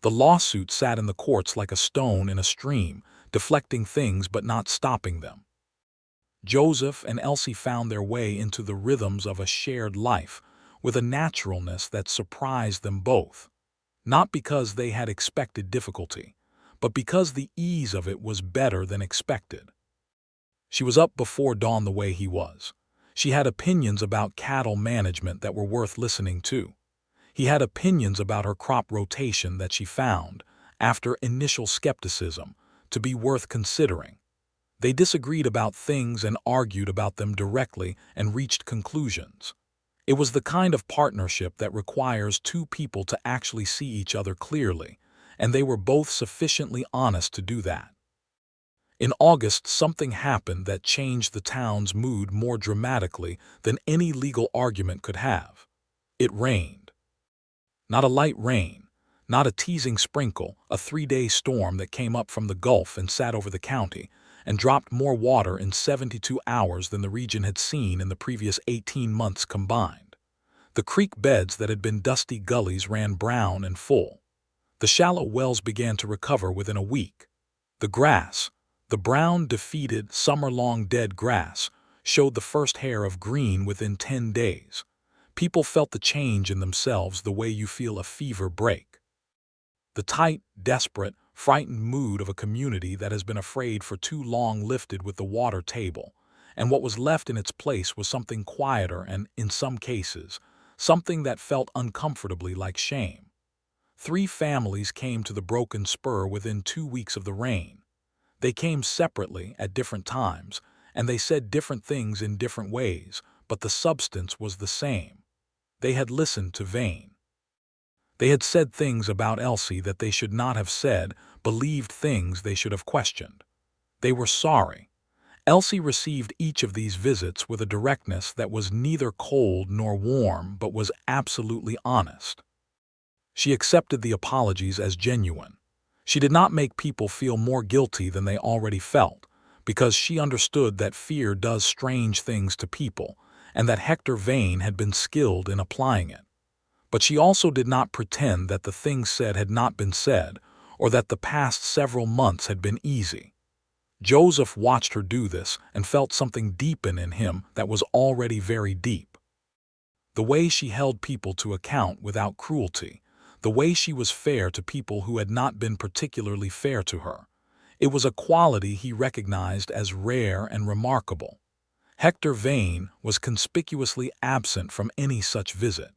The lawsuit sat in the courts like a stone in a stream, deflecting things but not stopping them. Joseph and Elsie found their way into the rhythms of a shared life with a naturalness that surprised them both. Not because they had expected difficulty, but because the ease of it was better than expected. She was up before dawn the way he was. She had opinions about cattle management that were worth listening to. He had opinions about her crop rotation that she found, after initial skepticism, to be worth considering. They disagreed about things and argued about them directly and reached conclusions. It was the kind of partnership that requires two people to actually see each other clearly, and they were both sufficiently honest to do that. In August, something happened that changed the town's mood more dramatically than any legal argument could have. It rained. Not a light rain, not a teasing sprinkle, a 3-day storm that came up from the Gulf and sat over the county, and dropped more water in 72 hours than the region had seen in the previous 18 months combined. The creek beds that had been dusty gullies ran brown and full. The shallow wells began to recover within a week. The grass, the brown, defeated, summer-long dead grass, showed the first hair of green within 10 days. People felt the change in themselves the way you feel a fever break. The tight, desperate, frightened mood of a community that has been afraid for too long lifted with the water table, and what was left in its place was something quieter and, in some cases, something that felt uncomfortably like shame. 3 families came to the broken spur within 2 weeks of the rain. They came separately at different times, and they said different things in different ways, but the substance was the same. They had listened to Vane. They had said things about Elsie that they should not have said, believed things they should have questioned. They were sorry. Elsie received each of these visits with a directness that was neither cold nor warm but was absolutely honest. She accepted the apologies as genuine. She did not make people feel more guilty than they already felt, because she understood that fear does strange things to people, and that Hector Vane had been skilled in applying it. But she also did not pretend that the things said had not been said, or that the past several months had been easy. Joseph watched her do this and felt something deepen in him that was already very deep. The way she held people to account without cruelty, the way she was fair to people who had not been particularly fair to her. It was a quality he recognized as rare and remarkable. Hector Vane was conspicuously absent from any such visit.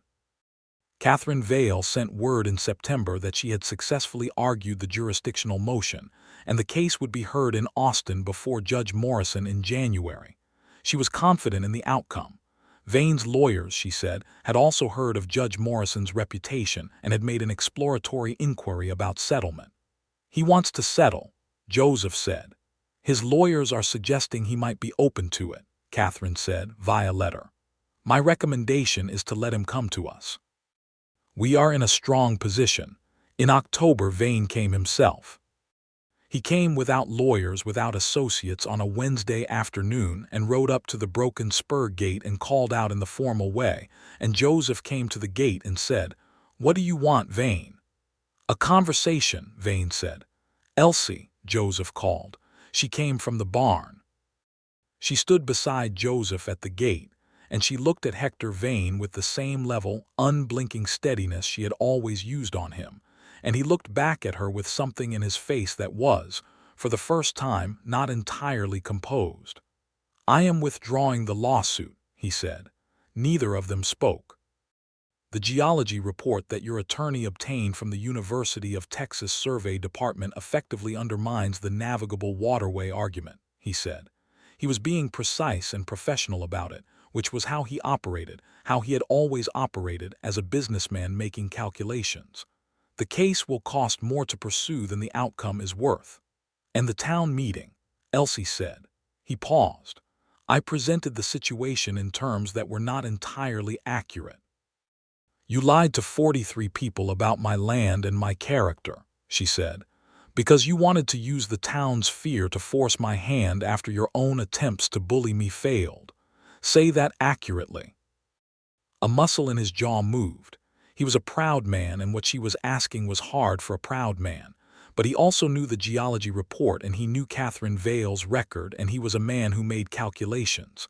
Catherine Vale sent word in September that she had successfully argued the jurisdictional motion, and the case would be heard in Austin before Judge Morrison in January. She was confident in the outcome. Vane's lawyers, she said, had also heard of Judge Morrison's reputation and had made an exploratory inquiry about settlement. "He wants to settle," Joseph said. His lawyers are suggesting he might be open to it, Catherine said via letter. My recommendation is to let him come to us. We are in a strong position. In October, Vane came himself. He came without lawyers, without associates, on a Wednesday afternoon and rode up to the broken spur gate and called out in the formal way, and Joseph came to the gate and said, "What do you want, Vane?" "A conversation," Vane said. "Elsie," Joseph called. She came from the barn. She stood beside Joseph at the gate, and she looked at Hector Vane with the same level, unblinking steadiness she had always used on him, and he looked back at her with something in his face that was, for the first time, not entirely composed. "I am withdrawing the lawsuit," he said. Neither of them spoke. "The geology report that your attorney obtained from the University of Texas Survey Department effectively undermines the navigable waterway argument," he said. He was being precise and professional about it, which was how he operated, how he had always operated as a businessman making calculations. "The case will cost more to pursue than the outcome is worth." "And the town meeting," Elsie said. He paused. "I presented the situation in terms that were not entirely accurate." "You lied to 43 people about my land and my character," she said, "because you wanted to use the town's fear to force my hand after your own attempts to bully me failed. Say that accurately." A muscle in his jaw moved. He was a proud man, and what she was asking was hard for a proud man. But he also knew the geology report, and he knew Catherine Vale's record, and he was a man who made calculations.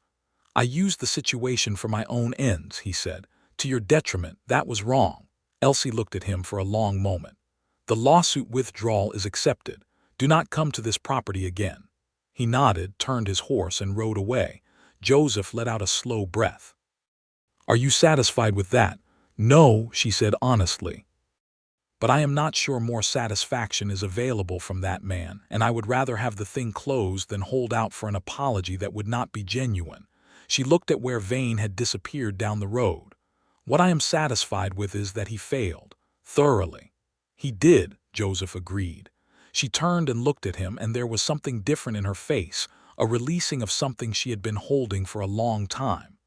"I used the situation for my own ends," he said. "To your detriment, that was wrong." Elsie looked at him for a long moment. "The lawsuit withdrawal is accepted. Do not come to this property again." He nodded, turned his horse, and rode away. Joseph let out a slow breath. "Are you satisfied with that?" "No," she said honestly. "But I am not sure more satisfaction is available from that man, and I would rather have the thing closed than hold out for an apology that would not be genuine." She looked at where Vane had disappeared down the road. "What I am satisfied with is that he failed. Thoroughly." "He did," Joseph agreed. She turned and looked at him, and there was something different in her face, a releasing of something she had been holding for a long time.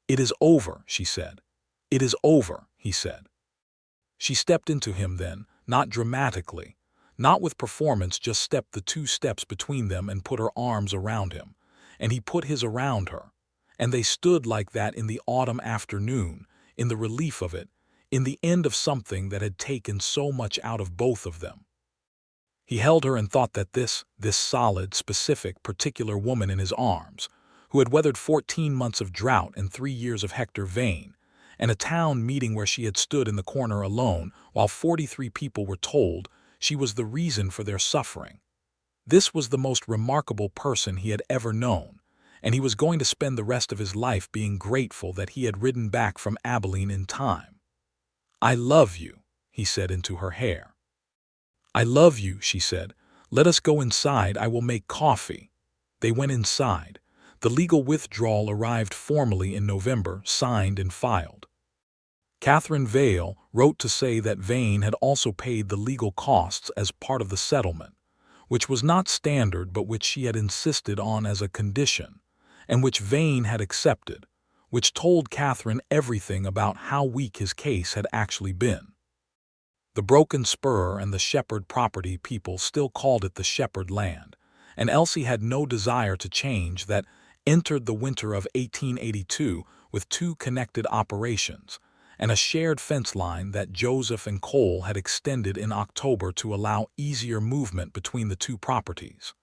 "It is over," she said. "It is over," he said. She stepped into him then, not dramatically, not with performance, just stepped the 2 steps between them and put her arms around him, and he put his around her, and they stood like that in the autumn afternoon, in the relief of it, in the end of something that had taken so much out of both of them. He held her and thought that this solid, specific, particular woman in his arms, who had weathered 14 months of drought and 3 years of Hector Vane, and a town meeting where she had stood in the corner alone while 43 people were told she was the reason for their suffering. This was the most remarkable person he had ever known, and he was going to spend the rest of his life being grateful that he had ridden back from Abilene in time. "I love you," he said into her hair. "I love you," she said. "Let us go inside. I will make coffee." They went inside. The legal withdrawal arrived formally in November, signed and filed. Catherine Vale wrote to say that Vane had also paid the legal costs as part of the settlement, which was not standard but which she had insisted on as a condition, and which Vane had accepted, which told Catherine everything about how weak his case had actually been. The broken spur and the Shepard property people still called it the Shepard land, and Elsie had no desire to change that. Entered the winter of 1882 with 2 connected operations, and a shared fence line that Joseph and Cole had extended in October to allow easier movement between the 2 properties.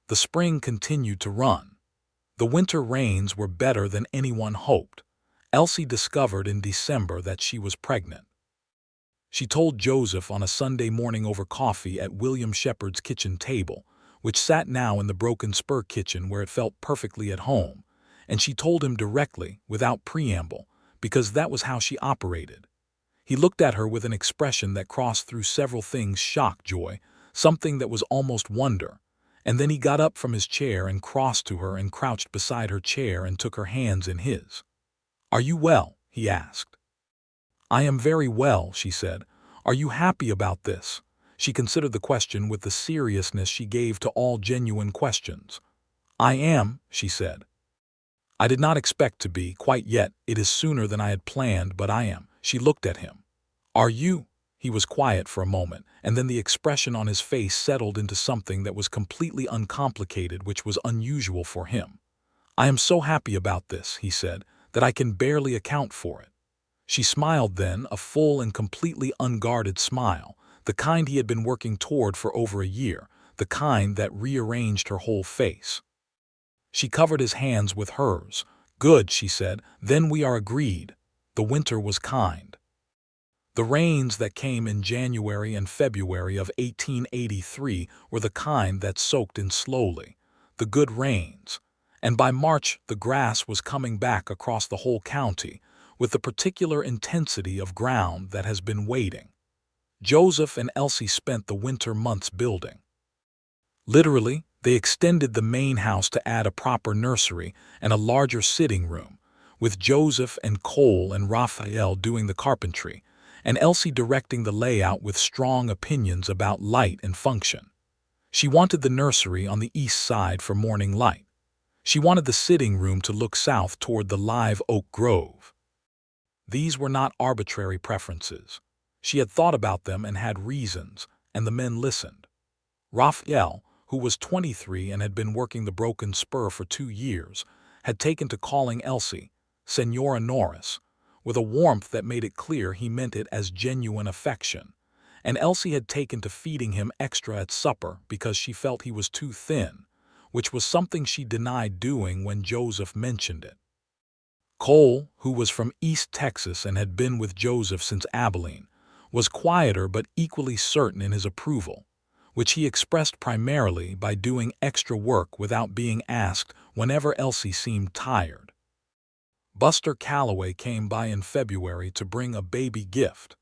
The spring continued to run. The winter rains were better than anyone hoped. Elsie discovered in December that she was pregnant. She told Joseph on a Sunday morning over coffee at William Shepard's kitchen table, which sat now in the broken spur kitchen where it felt perfectly at home, and she told him directly, without preamble, because that was how she operated. He looked at her with an expression that crossed through several things: shock, joy, something that was almost wonder, and then he got up from his chair and crossed to her and crouched beside her chair and took her hands in his. "Are you well?" he asked. "I am very well," she said. "Are you happy about this?" She considered the question with the seriousness she gave to all genuine questions. "I am," she said. "I did not expect to be, quite yet. It is sooner than I had planned, but I am." She looked at him. "Are you?" He was quiet for a moment, and then the expression on his face settled into something that was completely uncomplicated, which was unusual for him. "I am so happy about this," he said, "that I can barely account for it." She smiled then, a full and completely unguarded smile, the kind he had been working toward for over a year, the kind that rearranged her whole face. She covered his hands with hers. "Good," she said, "then we are agreed." The winter was kind. The rains that came in January and February of 1883 were the kind that soaked in slowly, the good rains, and by March the grass was coming back across the whole county, with the particular intensity of ground that has been waiting. Joseph and Elsie spent the winter months building. Literally, they extended the main house to add a proper nursery and a larger sitting room, with Joseph and Cole and Raphael doing the carpentry, and Elsie directing the layout with strong opinions about light and function. She wanted the nursery on the east side for morning light. She wanted the sitting room to look south toward the live oak grove. These were not arbitrary preferences. She had thought about them and had reasons, and the men listened. Raphael, who was 23 and had been working the broken spur for 2 years, had taken to calling Elsie Senora Norris, with a warmth that made it clear he meant it as genuine affection, and Elsie had taken to feeding him extra at supper because she felt he was too thin, which was something she denied doing when Joseph mentioned it. Cole, who was from East Texas and had been with Joseph since Abilene, was quieter but equally certain in his approval, which he expressed primarily by doing extra work without being asked whenever Elsie seemed tired. Buster Calloway came by in February to bring a baby gift,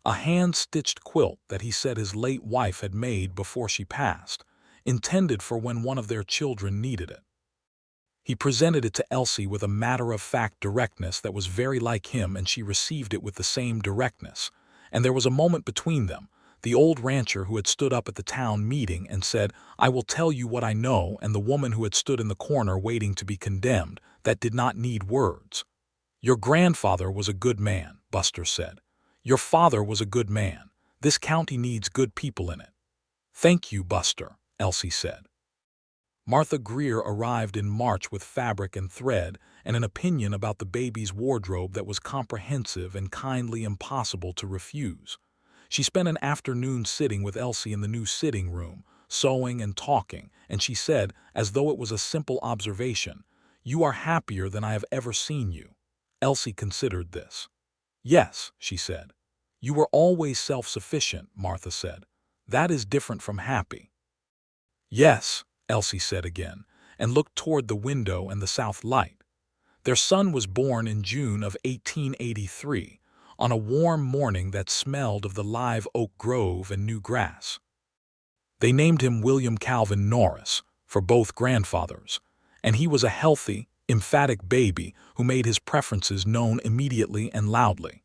a hand-stitched quilt that he said his late wife had made before she passed, intended for when one of their children needed it. He presented it to Elsie with a matter-of-fact directness that was very like him, and she received it with the same directness, and there was a moment between them, the old rancher who had stood up at the town meeting and said, "I will tell you what I know," and the woman who had stood in the corner waiting to be condemned, that did not need words. "Your grandfather was a good man," Buster said. "Your father was a good man. This county needs good people in it." "Thank you, Buster," Elsie said. Martha Greer arrived in March with fabric and thread and an opinion about the baby's wardrobe that was comprehensive and kindly impossible to refuse. She spent an afternoon sitting with Elsie in the new sitting room, sewing and talking, and she said, as though it was a simple observation, "You are happier than I have ever seen you." Elsie considered this. "Yes," she said. "You were always self-sufficient," Martha said. "That is different from happy." "Yes," Elsie said again, and looked toward the window and the south light. Their son was born in June of 1883, on a warm morning that smelled of the live oak grove and new grass. They named him William Calvin Norris, for both grandfathers, and he was a healthy, emphatic baby who made his preferences known immediately and loudly.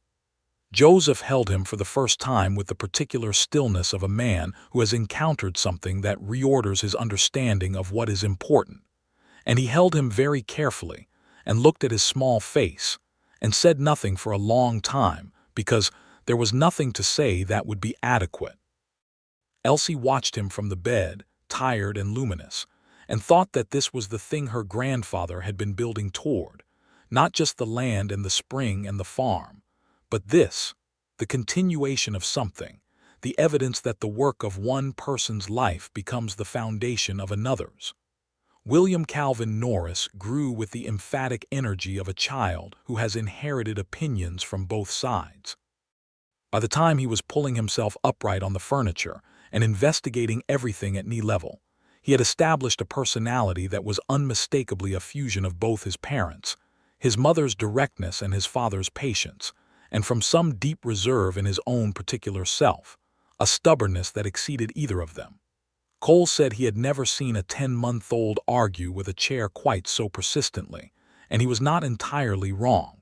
Joseph held him for the first time with the particular stillness of a man who has encountered something that reorders his understanding of what is important, and he held him very carefully and looked at his small face and said nothing for a long time because there was nothing to say that would be adequate. Elsie watched him from the bed, tired and luminous, and thought that this was the thing her grandfather had been building toward, not just the land and the spring and the farm, but this, the continuation of something, the evidence that the work of one person's life becomes the foundation of another's. William Calvin Norris grew with the emphatic energy of a child who has inherited opinions from both sides. By the time he was pulling himself upright on the furniture and investigating everything at knee level, he had established a personality that was unmistakably a fusion of both his parents, his mother's directness and his father's patience, and from some deep reserve in his own particular self, a stubbornness that exceeded either of them. Cole said he had never seen a 10-month-old argue with a chair quite so persistently, and he was not entirely wrong.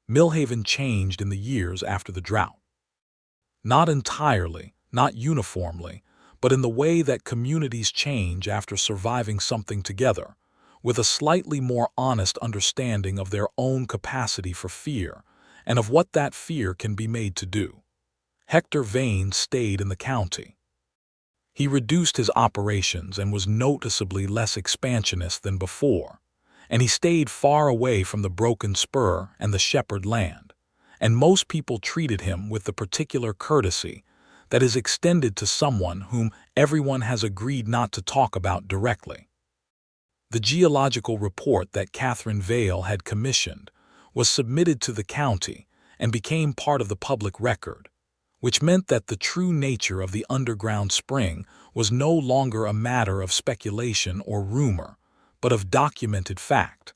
Millhaven changed in the years after the drought. Not entirely, not uniformly, but in the way that communities change after surviving something together, with a slightly more honest understanding of their own capacity for fear and of what that fear can be made to do. Hector Vane stayed in the county. He reduced his operations and was noticeably less expansionist than before, and he stayed far away from the Broken Spur and the Shepard land, and most people treated him with the particular courtesy that is extended to someone whom everyone has agreed not to talk about directly. The geological report that Catherine Vale had commissioned was submitted to the county and became part of the public record, which meant that the true nature of the underground spring was no longer a matter of speculation or rumor, but of documented fact.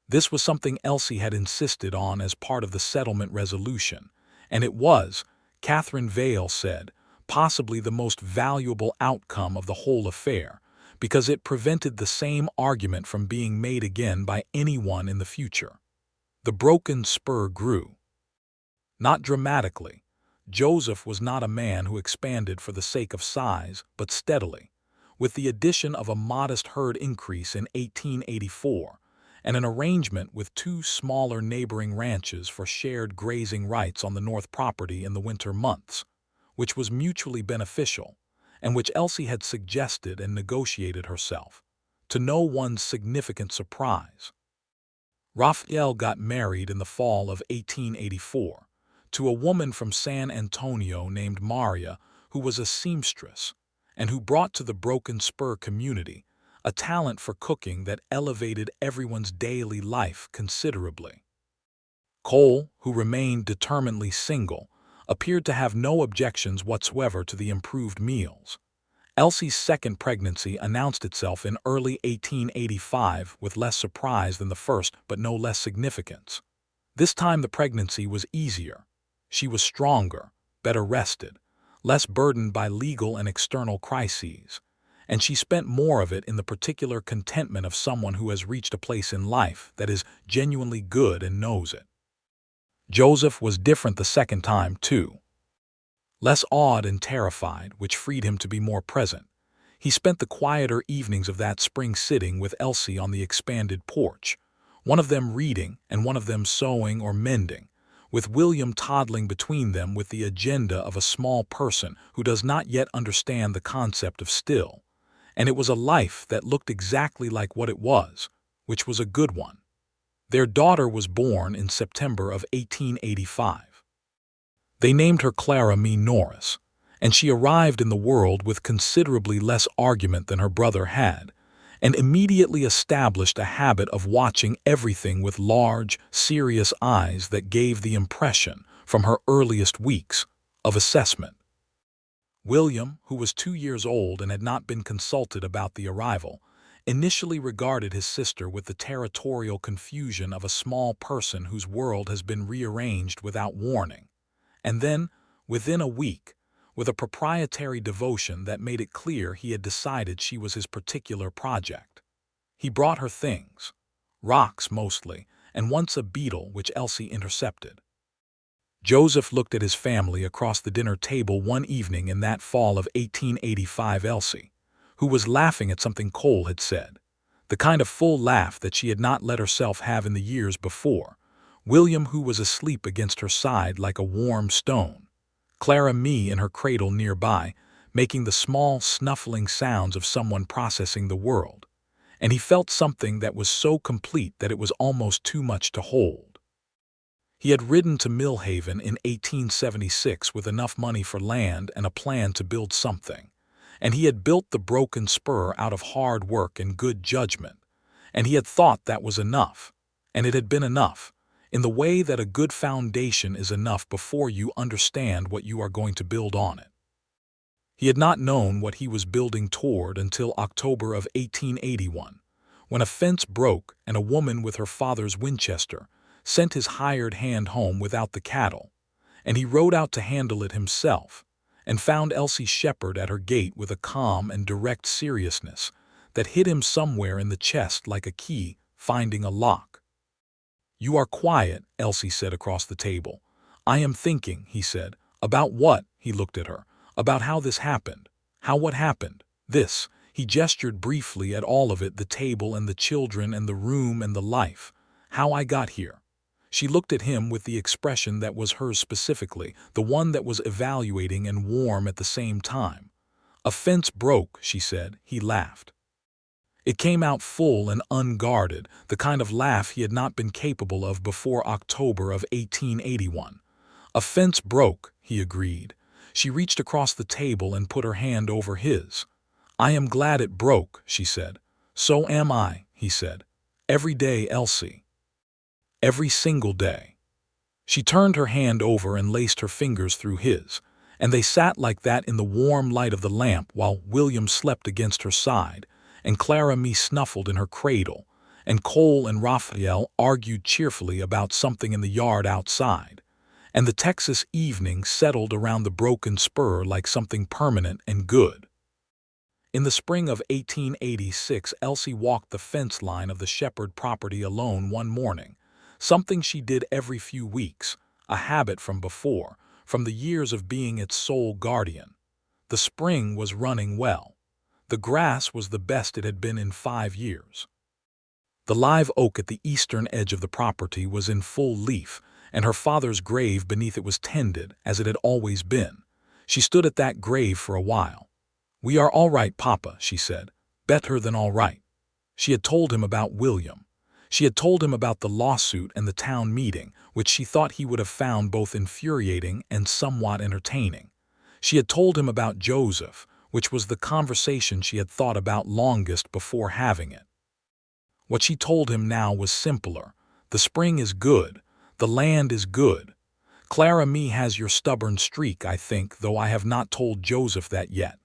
This was something Elsie had insisted on as part of the settlement resolution, and it was, Catherine Vale said, possibly the most valuable outcome of the whole affair, because it prevented the same argument from being made again by anyone in the future. The Broken Spur grew. Not dramatically. Joseph was not a man who expanded for the sake of size, but steadily, with the addition of a modest herd increase in 1884 and an arrangement with two smaller neighboring ranches for shared grazing rights on the north property in the winter months, which was mutually beneficial, and which Elsie had suggested and negotiated herself, to no one's significant surprise. Raphael got married in the fall of 1884. To a woman from San Antonio named Maria, who was a seamstress, and who brought to the Broken Spur community a talent for cooking that elevated everyone's daily life considerably. Cole, who remained determinedly single, appeared to have no objections whatsoever to the improved meals. Elsie's second pregnancy announced itself in early 1885 with less surprise than the first, but no less significance. This time the pregnancy was easier. She was stronger, better rested, less burdened by legal and external crises, and she spent more of it in the particular contentment of someone who has reached a place in life that is genuinely good and knows it. Joseph was different the second time, too. Less awed and terrified, which freed him to be more present. He spent the quieter evenings of that spring sitting with Elsie on the expanded porch, one of them reading and one of them sewing or mending, with William toddling between them with the agenda of a small person who does not yet understand the concept of still, and it was a life that looked exactly like what it was, which was a good one. Their daughter was born in September of 1885. They named her Clara Norris, and she arrived in the world with considerably less argument than her brother had, and immediately established a habit of watching everything with large, serious eyes that gave the impression, from her earliest weeks, of assessment. William, who was 2 years old and had not been consulted about the arrival, initially regarded his sister with the territorial confusion of a small person whose world has been rearranged without warning, and then, within a week, with a proprietary devotion that made it clear he had decided she was his particular project. He brought her things, rocks mostly, and once a beetle which Elsie intercepted. Joseph looked at his family across the dinner table one evening in that fall of 1885. Elsie, who was laughing at something Cole had said, the kind of full laugh that she had not let herself have in the years before, William, who was asleep against her side like a warm stone, Clara in her cradle nearby, making the small, snuffling sounds of someone processing the world, and he felt something that was so complete that it was almost too much to hold. He had ridden to Millhaven in 1876 with enough money for land and a plan to build something, and he had built the Broken Spur out of hard work and good judgment, and he had thought that was enough, and it had been enough, in the way that a good foundation is enough before you understand what you are going to build on it. He had not known what he was building toward until October of 1881, when a fence broke and a woman with her father's Winchester sent his hired hand home without the cattle, and he rode out to handle it himself, and found Elsie Shepard at her gate with a calm and direct seriousness that hit him somewhere in the chest like a key finding a lock. "You are quiet," Elsie said across the table. "I am thinking," he said. "About what?" He looked at her. About how this happened. How what happened? This. He gestured briefly at all of it, the table and the children and the room and the life. How I got here. She looked at him with the expression that was hers specifically, the one that was evaluating and warm at the same time. A fence broke, she said. He laughed. It came out full and unguarded, the kind of laugh he had not been capable of before October of 1881. A fence broke, he agreed. She reached across the table and put her hand over his. I am glad it broke, she said. So am I, he said. Every day, Elsie. Every single day. She turned her hand over and laced her fingers through his, and they sat like that in the warm light of the lamp while William slept against her side, and Clara Me snuffled in her cradle, and Cole and Raphael argued cheerfully about something in the yard outside, and the Texas evening settled around the broken spur like something permanent and good. In the spring of 1886, Elsie walked the fence line of the Shepard property alone one morning, something she did every few weeks, a habit from before, from the years of being its sole guardian. The spring was running well. The grass was the best it had been in 5 years. The live oak at the eastern edge of the property was in full leaf, and her father's grave beneath it was tended, as it had always been. She stood at that grave for a while. We are all right, Papa, she said. Better than all right. She had told him about William. She had told him about the lawsuit and the town meeting, which she thought he would have found both infuriating and somewhat entertaining. She had told him about Joseph, which was the conversation she had thought about longest before having it. What she told him now was simpler. The spring is good. The land is good. Clara Me has your stubborn streak, I think, though I have not told Joseph that yet.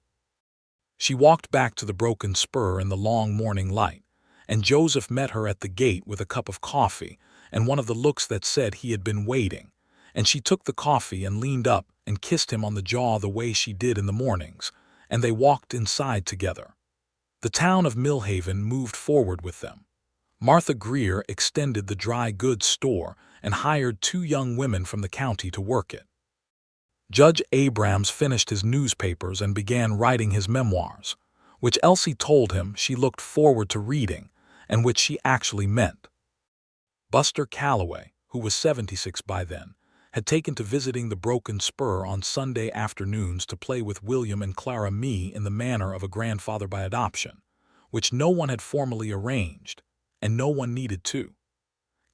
She walked back to the broken spur in the long morning light, and Joseph met her at the gate with a cup of coffee and one of the looks that said he had been waiting, and she took the coffee and leaned up and kissed him on the jaw the way she did in the mornings, and they walked inside together. The town of Millhaven moved forward with them. Martha Greer extended the dry goods store and hired 2 young women from the county to work it. Judge Abrams finished his newspapers and began writing his memoirs, which Elsie told him she looked forward to reading, and which she actually meant. Buster Calloway, who was 76 by then, had taken to visiting the broken spur on Sunday afternoons to play with William and Clara Me in the manner of a grandfather by adoption, which no one had formally arranged, and no one needed to.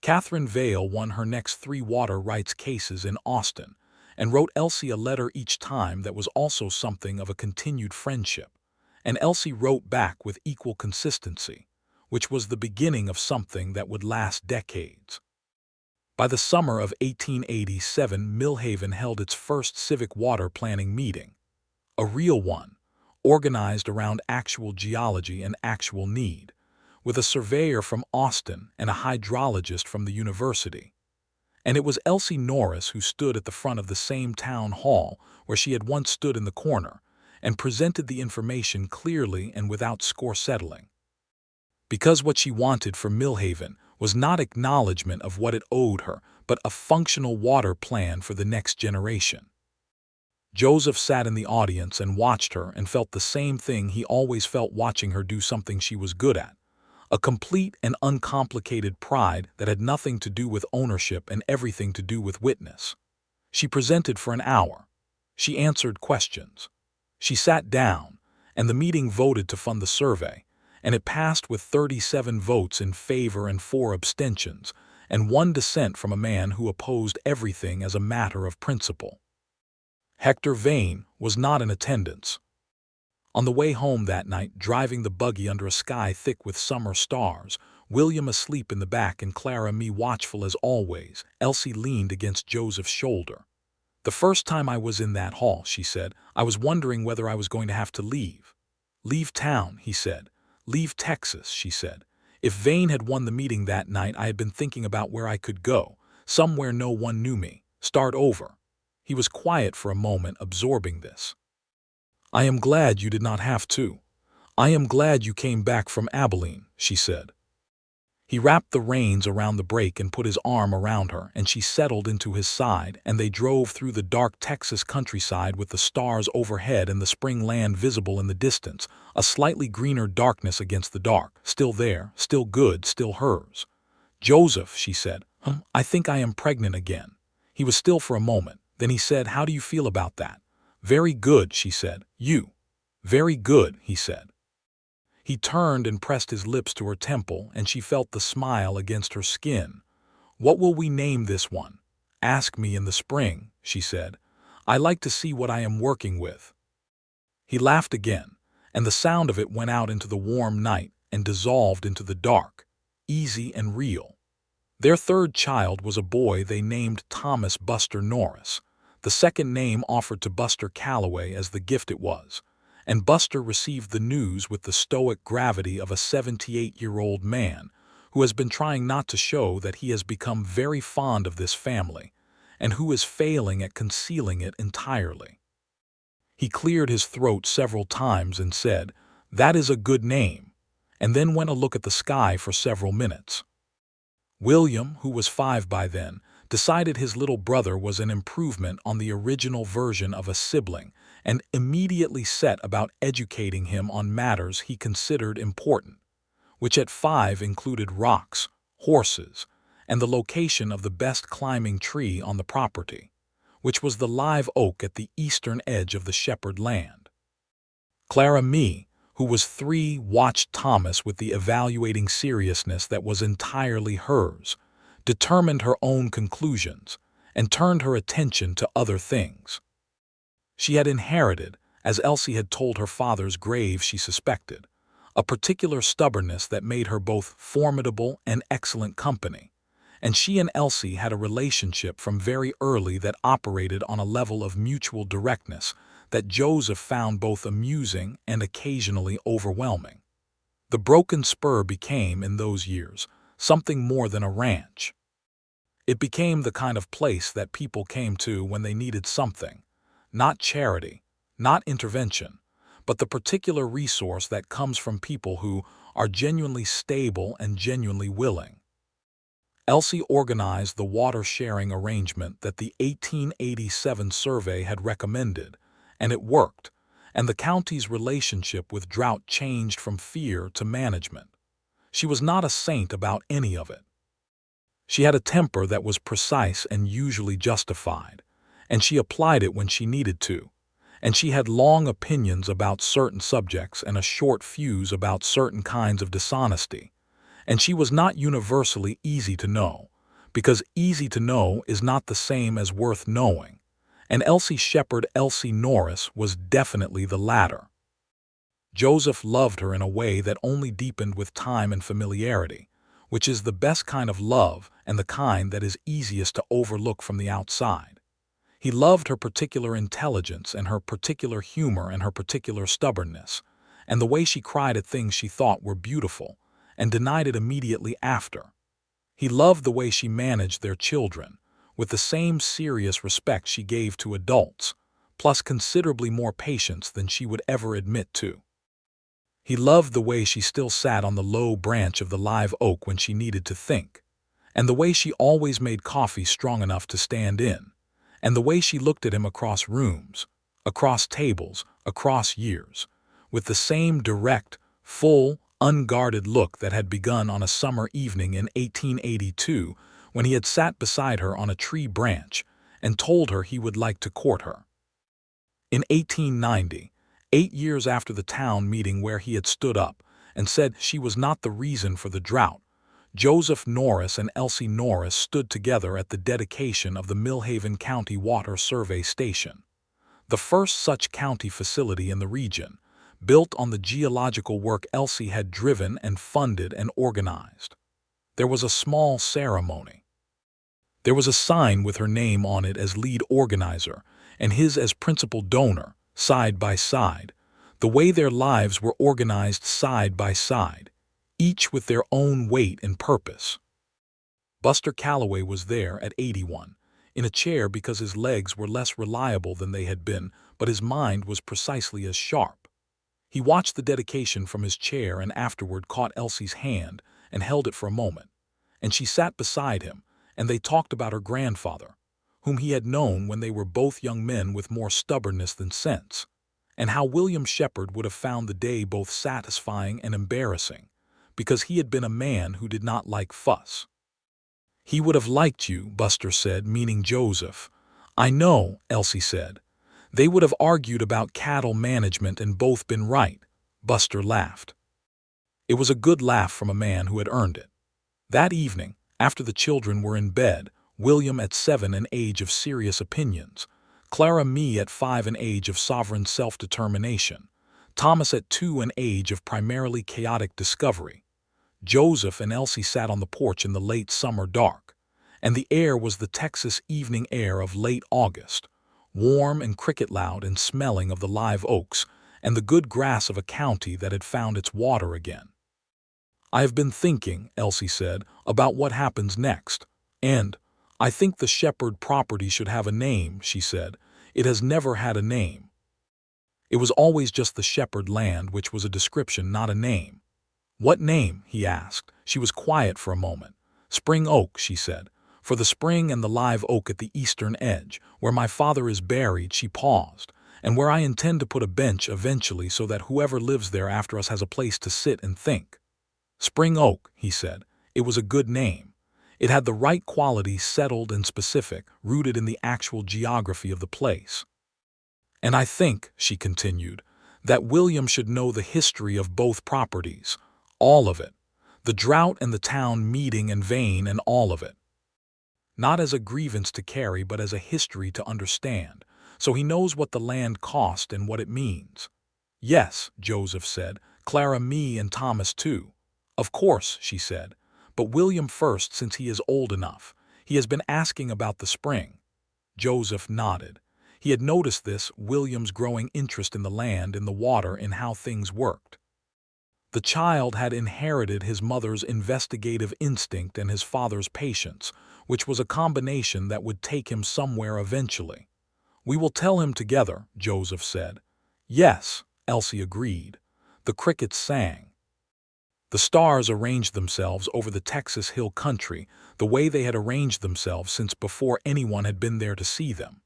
Catherine Vale won her next 3 water rights cases in Austin, and wrote Elsie a letter each time that was also something of a continued friendship, and Elsie wrote back with equal consistency, which was the beginning of something that would last decades. By the summer of 1887, Millhaven held its first civic water planning meeting, a real one, organized around actual geology and actual need, with a surveyor from Austin and a hydrologist from the university. And it was Elsie Norris who stood at the front of the same town hall where she had once stood in the corner, and presented the information clearly and without score settling. Because what she wanted for Millhaven was not acknowledgement of what it owed her, but a functional water plan for the next generation. Joseph sat in the audience and watched her and felt the same thing he always felt watching her do something she was good at. A complete and uncomplicated pride that had nothing to do with ownership and everything to do with witness. She presented for an hour. She answered questions. She sat down, and the meeting voted to fund the survey, and it passed with 37 votes in favor and 4 abstentions, and 1 dissent from a man who opposed everything as a matter of principle. Hector Vane was not in attendance. On the way home that night, driving the buggy under a sky thick with summer stars, William asleep in the back and Clara Me watchful as always, Elsie leaned against Joseph's shoulder. The first time I was in that hall, she said, I was wondering whether I was going to have to leave. Leave town, he said. Leave Texas, she said. If Vane had won the meeting that night, I had been thinking about where I could go, somewhere no one knew me, start over. He was quiet for a moment, absorbing this. I am glad you did not have to. I am glad you came back from Abilene, she said. He wrapped the reins around the brake and put his arm around her, and she settled into his side, and they drove through the dark Texas countryside with the stars overhead and the spring land visible in the distance, a slightly greener darkness against the dark, still there, still good, still hers. "Joseph," she said, "I think I am pregnant again." He was still for a moment. Then he said, "How do you feel about that?" "Very good," she said. "You?" "Very good," he said. He turned and pressed his lips to her temple, and she felt the smile against her skin. "What will we name this one?" "Ask me in the spring," she said. "I like to see what I am working with." He laughed again, and the sound of it went out into the warm night and dissolved into the dark, easy and real. Their third child was a boy they named Thomas Buster Norris, the second name offered to Buster Calloway as the gift it was, and Buster received the news with the stoic gravity of a 78-year-old man who has been trying not to show that he has become very fond of this family and who is failing at concealing it entirely. He cleared his throat several times and said, "That is a good name," and then went a look at the sky for several minutes. William, who was 5 by then, decided his little brother was an improvement on the original version of a sibling and immediately set about educating him on matters he considered important, which at 5 included rocks, horses, and the location of the best climbing tree on the property, which was the live oak at the eastern edge of the Shepard land. Clara Mee, who was 3, watched Thomas with the evaluating seriousness that was entirely hers, determined her own conclusions, and turned her attention to other things. She had inherited, as Elsie had told her father's grave she suspected, a particular stubbornness that made her both formidable and excellent company, and she and Elsie had a relationship from very early that operated on a level of mutual directness that Joseph found both amusing and occasionally overwhelming. The Broken Spur became, in those years, something more than a ranch. It became the kind of place that people came to when they needed something, not charity, not intervention, but the particular resource that comes from people who are genuinely stable and genuinely willing. Elsie organized the water-sharing arrangement that the 1887 survey had recommended, and it worked, and the county's relationship with Drought changed from fear to management. She was not a saint about any of it. She had a temper that was precise and usually justified, and she applied it when she needed to, and she had long opinions about certain subjects and a short fuse about certain kinds of dishonesty, and she was not universally easy to know, because easy to know is not the same as worth knowing, and Elsie Shepard Elsie Norris was definitely the latter. Joseph loved her in a way that only deepened with time and familiarity, which is the best kind of love and the kind that is easiest to overlook from the outside. He loved her particular intelligence and her particular humor and her particular stubbornness, and the way she cried at things she thought were beautiful, and denied it immediately after. He loved the way she managed their children, with the same serious respect she gave to adults, plus considerably more patience than she would ever admit to. He loved the way she still sat on the low branch of the live oak when she needed to think, and the way she always made coffee strong enough to stand in, and the way she looked at him across rooms, across tables, across years, with the same direct, full, unguarded look that had begun on a summer evening in 1882 when he had sat beside her on a tree branch and told her he would like to court her. In 1890, 8 years after the town meeting where he had stood up and said she was not the reason for the drought, Joseph Norris and Elsie Norris stood together at the dedication of the Millhaven County Water Survey Station, the first such county facility in the region, built on the geological work Elsie had driven and funded and organized. There was a small ceremony. There was a sign with her name on it as lead organizer and his as principal donor, side by side, the way their lives were organized side by side, each with their own weight and purpose. Buster Calloway was there at 81, in a chair because his legs were less reliable than they had been, but his mind was precisely as sharp. He watched the dedication from his chair and afterward caught Elsie's hand and held it for a moment. And she sat beside him, and they talked about her grandfather, whom he had known when they were both young men with more stubbornness than sense, and how William Shepard would have found the day both satisfying and embarrassing, because he had been a man who did not like fuss. "He would have liked you," Buster said, meaning Joseph. "I know," Elsie said. "They would have argued about cattle management and both been right." Buster laughed. It was a good laugh from a man who had earned it. That evening, after the children were in bed, William at 7, an age of serious opinions, Clara me at 5, an age of sovereign self-determination, Thomas at 2, an age of primarily chaotic discovery, Joseph and Elsie sat on the porch in the late summer dark, and the air was the Texas evening air of late August, warm and cricket-loud and smelling of the live oaks and the good grass of a county that had found its water again. "I have been thinking," Elsie said, "about what happens next, and I think the Shepard property should have a name," she said. "It has never had a name. It was always just the Shepard land, which was a description, not a name." "What name?" he asked. She was quiet for a moment. "Spring Oak," she said, "for the spring and the live oak at the eastern edge, where my father is buried." She paused. "And where I intend to put a bench eventually so that whoever lives there after us has a place to sit and think." "Spring Oak," he said. It was a good name. It had the right qualities, settled and specific, rooted in the actual geography of the place. "And I think," she continued, "that William should know the history of both properties. All of it. The Drought and the town meeting and Vane and all of it. Not as a grievance to carry, but as a history to understand, so he knows what the land cost and what it means." "Yes," Joseph said. "Clara, me, and Thomas too." "Of course," she said. "But William first, since he is old enough. He has been asking about the spring." Joseph nodded. He had noticed this, William's growing interest in the land, in the water, in how things worked. The child had inherited his mother's investigative instinct and his father's patience, which was a combination that would take him somewhere eventually. "We will tell him together," Joseph said. "Yes," Elsie agreed. The crickets sang. The stars arranged themselves over the Texas hill country the way they had arranged themselves since before anyone had been there to see them.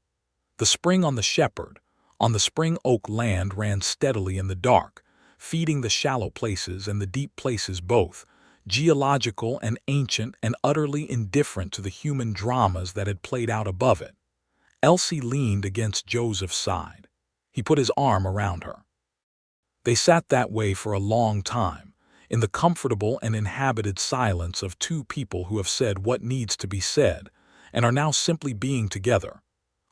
The spring on the Shepard, on the Spring Oak land, ran steadily in the dark, feeding the shallow places and the deep places both, geological and ancient and utterly indifferent to the human dramas that had played out above it. Elsie leaned against Joseph's side. He put his arm around her. They sat that way for a long time, in the comfortable and inhabited silence of two people who have said what needs to be said and are now simply being together,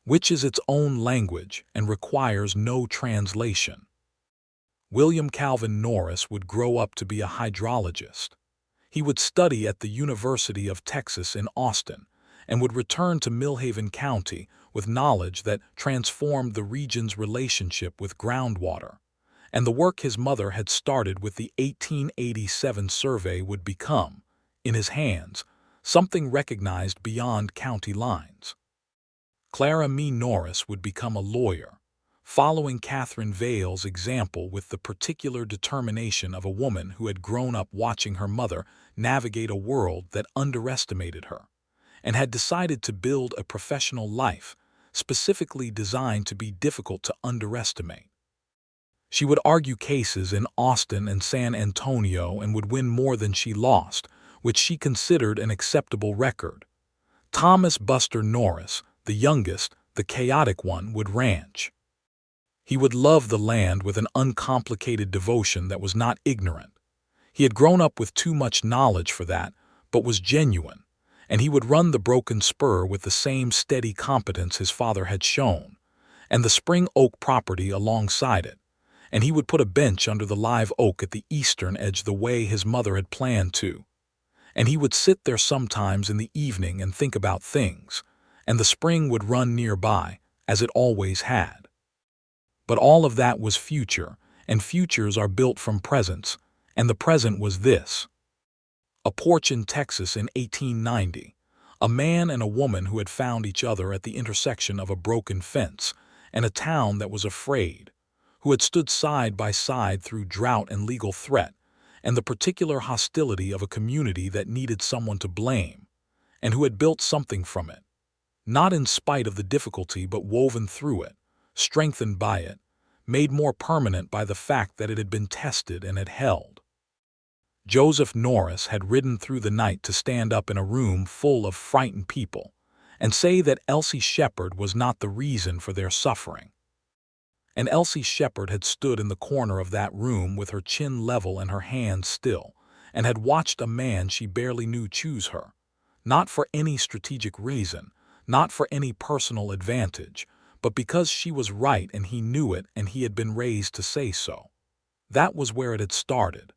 which is its own language and requires no translation. William Calvin Norris would grow up to be a hydrologist. He would study at the University of Texas in Austin and would return to Millhaven County with knowledge that transformed the region's relationship with groundwater, and the work his mother had started with the 1887 survey would become, in his hands, something recognized beyond county lines. Clara me Norris would become a lawyer, following Catherine Vale's example with the particular determination of a woman who had grown up watching her mother navigate a world that underestimated her, and had decided to build a professional life specifically designed to be difficult to underestimate. She would argue cases in Austin and San Antonio and would win more than she lost, which she considered an acceptable record. Thomas Buster Norris, the youngest, the chaotic one, would ranch. He would love the land with an uncomplicated devotion that was not ignorant. He had grown up with too much knowledge for that, but was genuine, and he would run the Broken Spur with the same steady competence his father had shown, and the Spring Oak property alongside it, and he would put a bench under the live oak at the eastern edge the way his mother had planned to, and he would sit there sometimes in the evening and think about things, and the spring would run nearby, as it always had. But all of that was future, and futures are built from presents, and the present was this. A porch in Texas in 1890, a man and a woman who had found each other at the intersection of a broken fence, and a town that was afraid, who had stood side by side through drought and legal threat, and the particular hostility of a community that needed someone to blame, and who had built something from it, not in spite of the difficulty but woven through it, strengthened by it, made more permanent by the fact that it had been tested and had held. Joseph Norris had ridden through the night to stand up in a room full of frightened people and say that Elsie Shepard was not the reason for their suffering. And Elsie Shepard had stood in the corner of that room with her chin level and her hands still, and had watched a man she barely knew choose her, not for any strategic reason, not for any personal advantage, but because she was right and he knew it and he had been raised to say so. That was where it had started.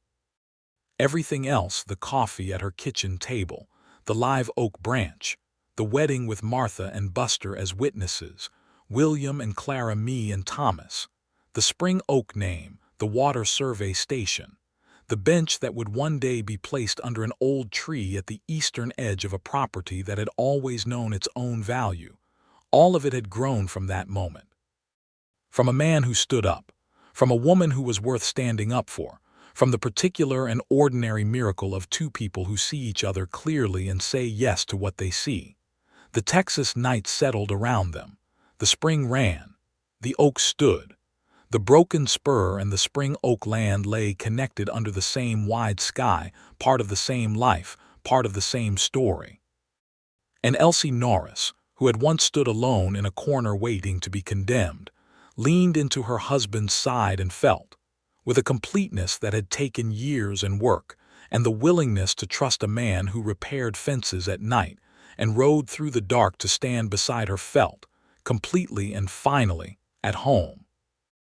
Everything else, the coffee at her kitchen table, the live oak branch, the wedding with Martha and Buster as witnesses, William and Clara, me and Thomas, the Spring Oak name, the water survey station, the bench that would one day be placed under an old tree at the eastern edge of a property that had always known its own value, all of it had grown from that moment. From a man who stood up, from a woman who was worth standing up for, from the particular and ordinary miracle of two people who see each other clearly and say yes to what they see. The Texas night settled around them. The spring ran. The oak stood. The broken spur and the spring oak land lay connected under the same wide sky, part of the same life, part of the same story. And Elsie Norris, who had once stood alone in a corner waiting to be condemned, leaned into her husband's side and felt, with a completeness that had taken years and work, and the willingness to trust a man who repaired fences at night and rode through the dark to stand beside her, felt, completely and finally, at home.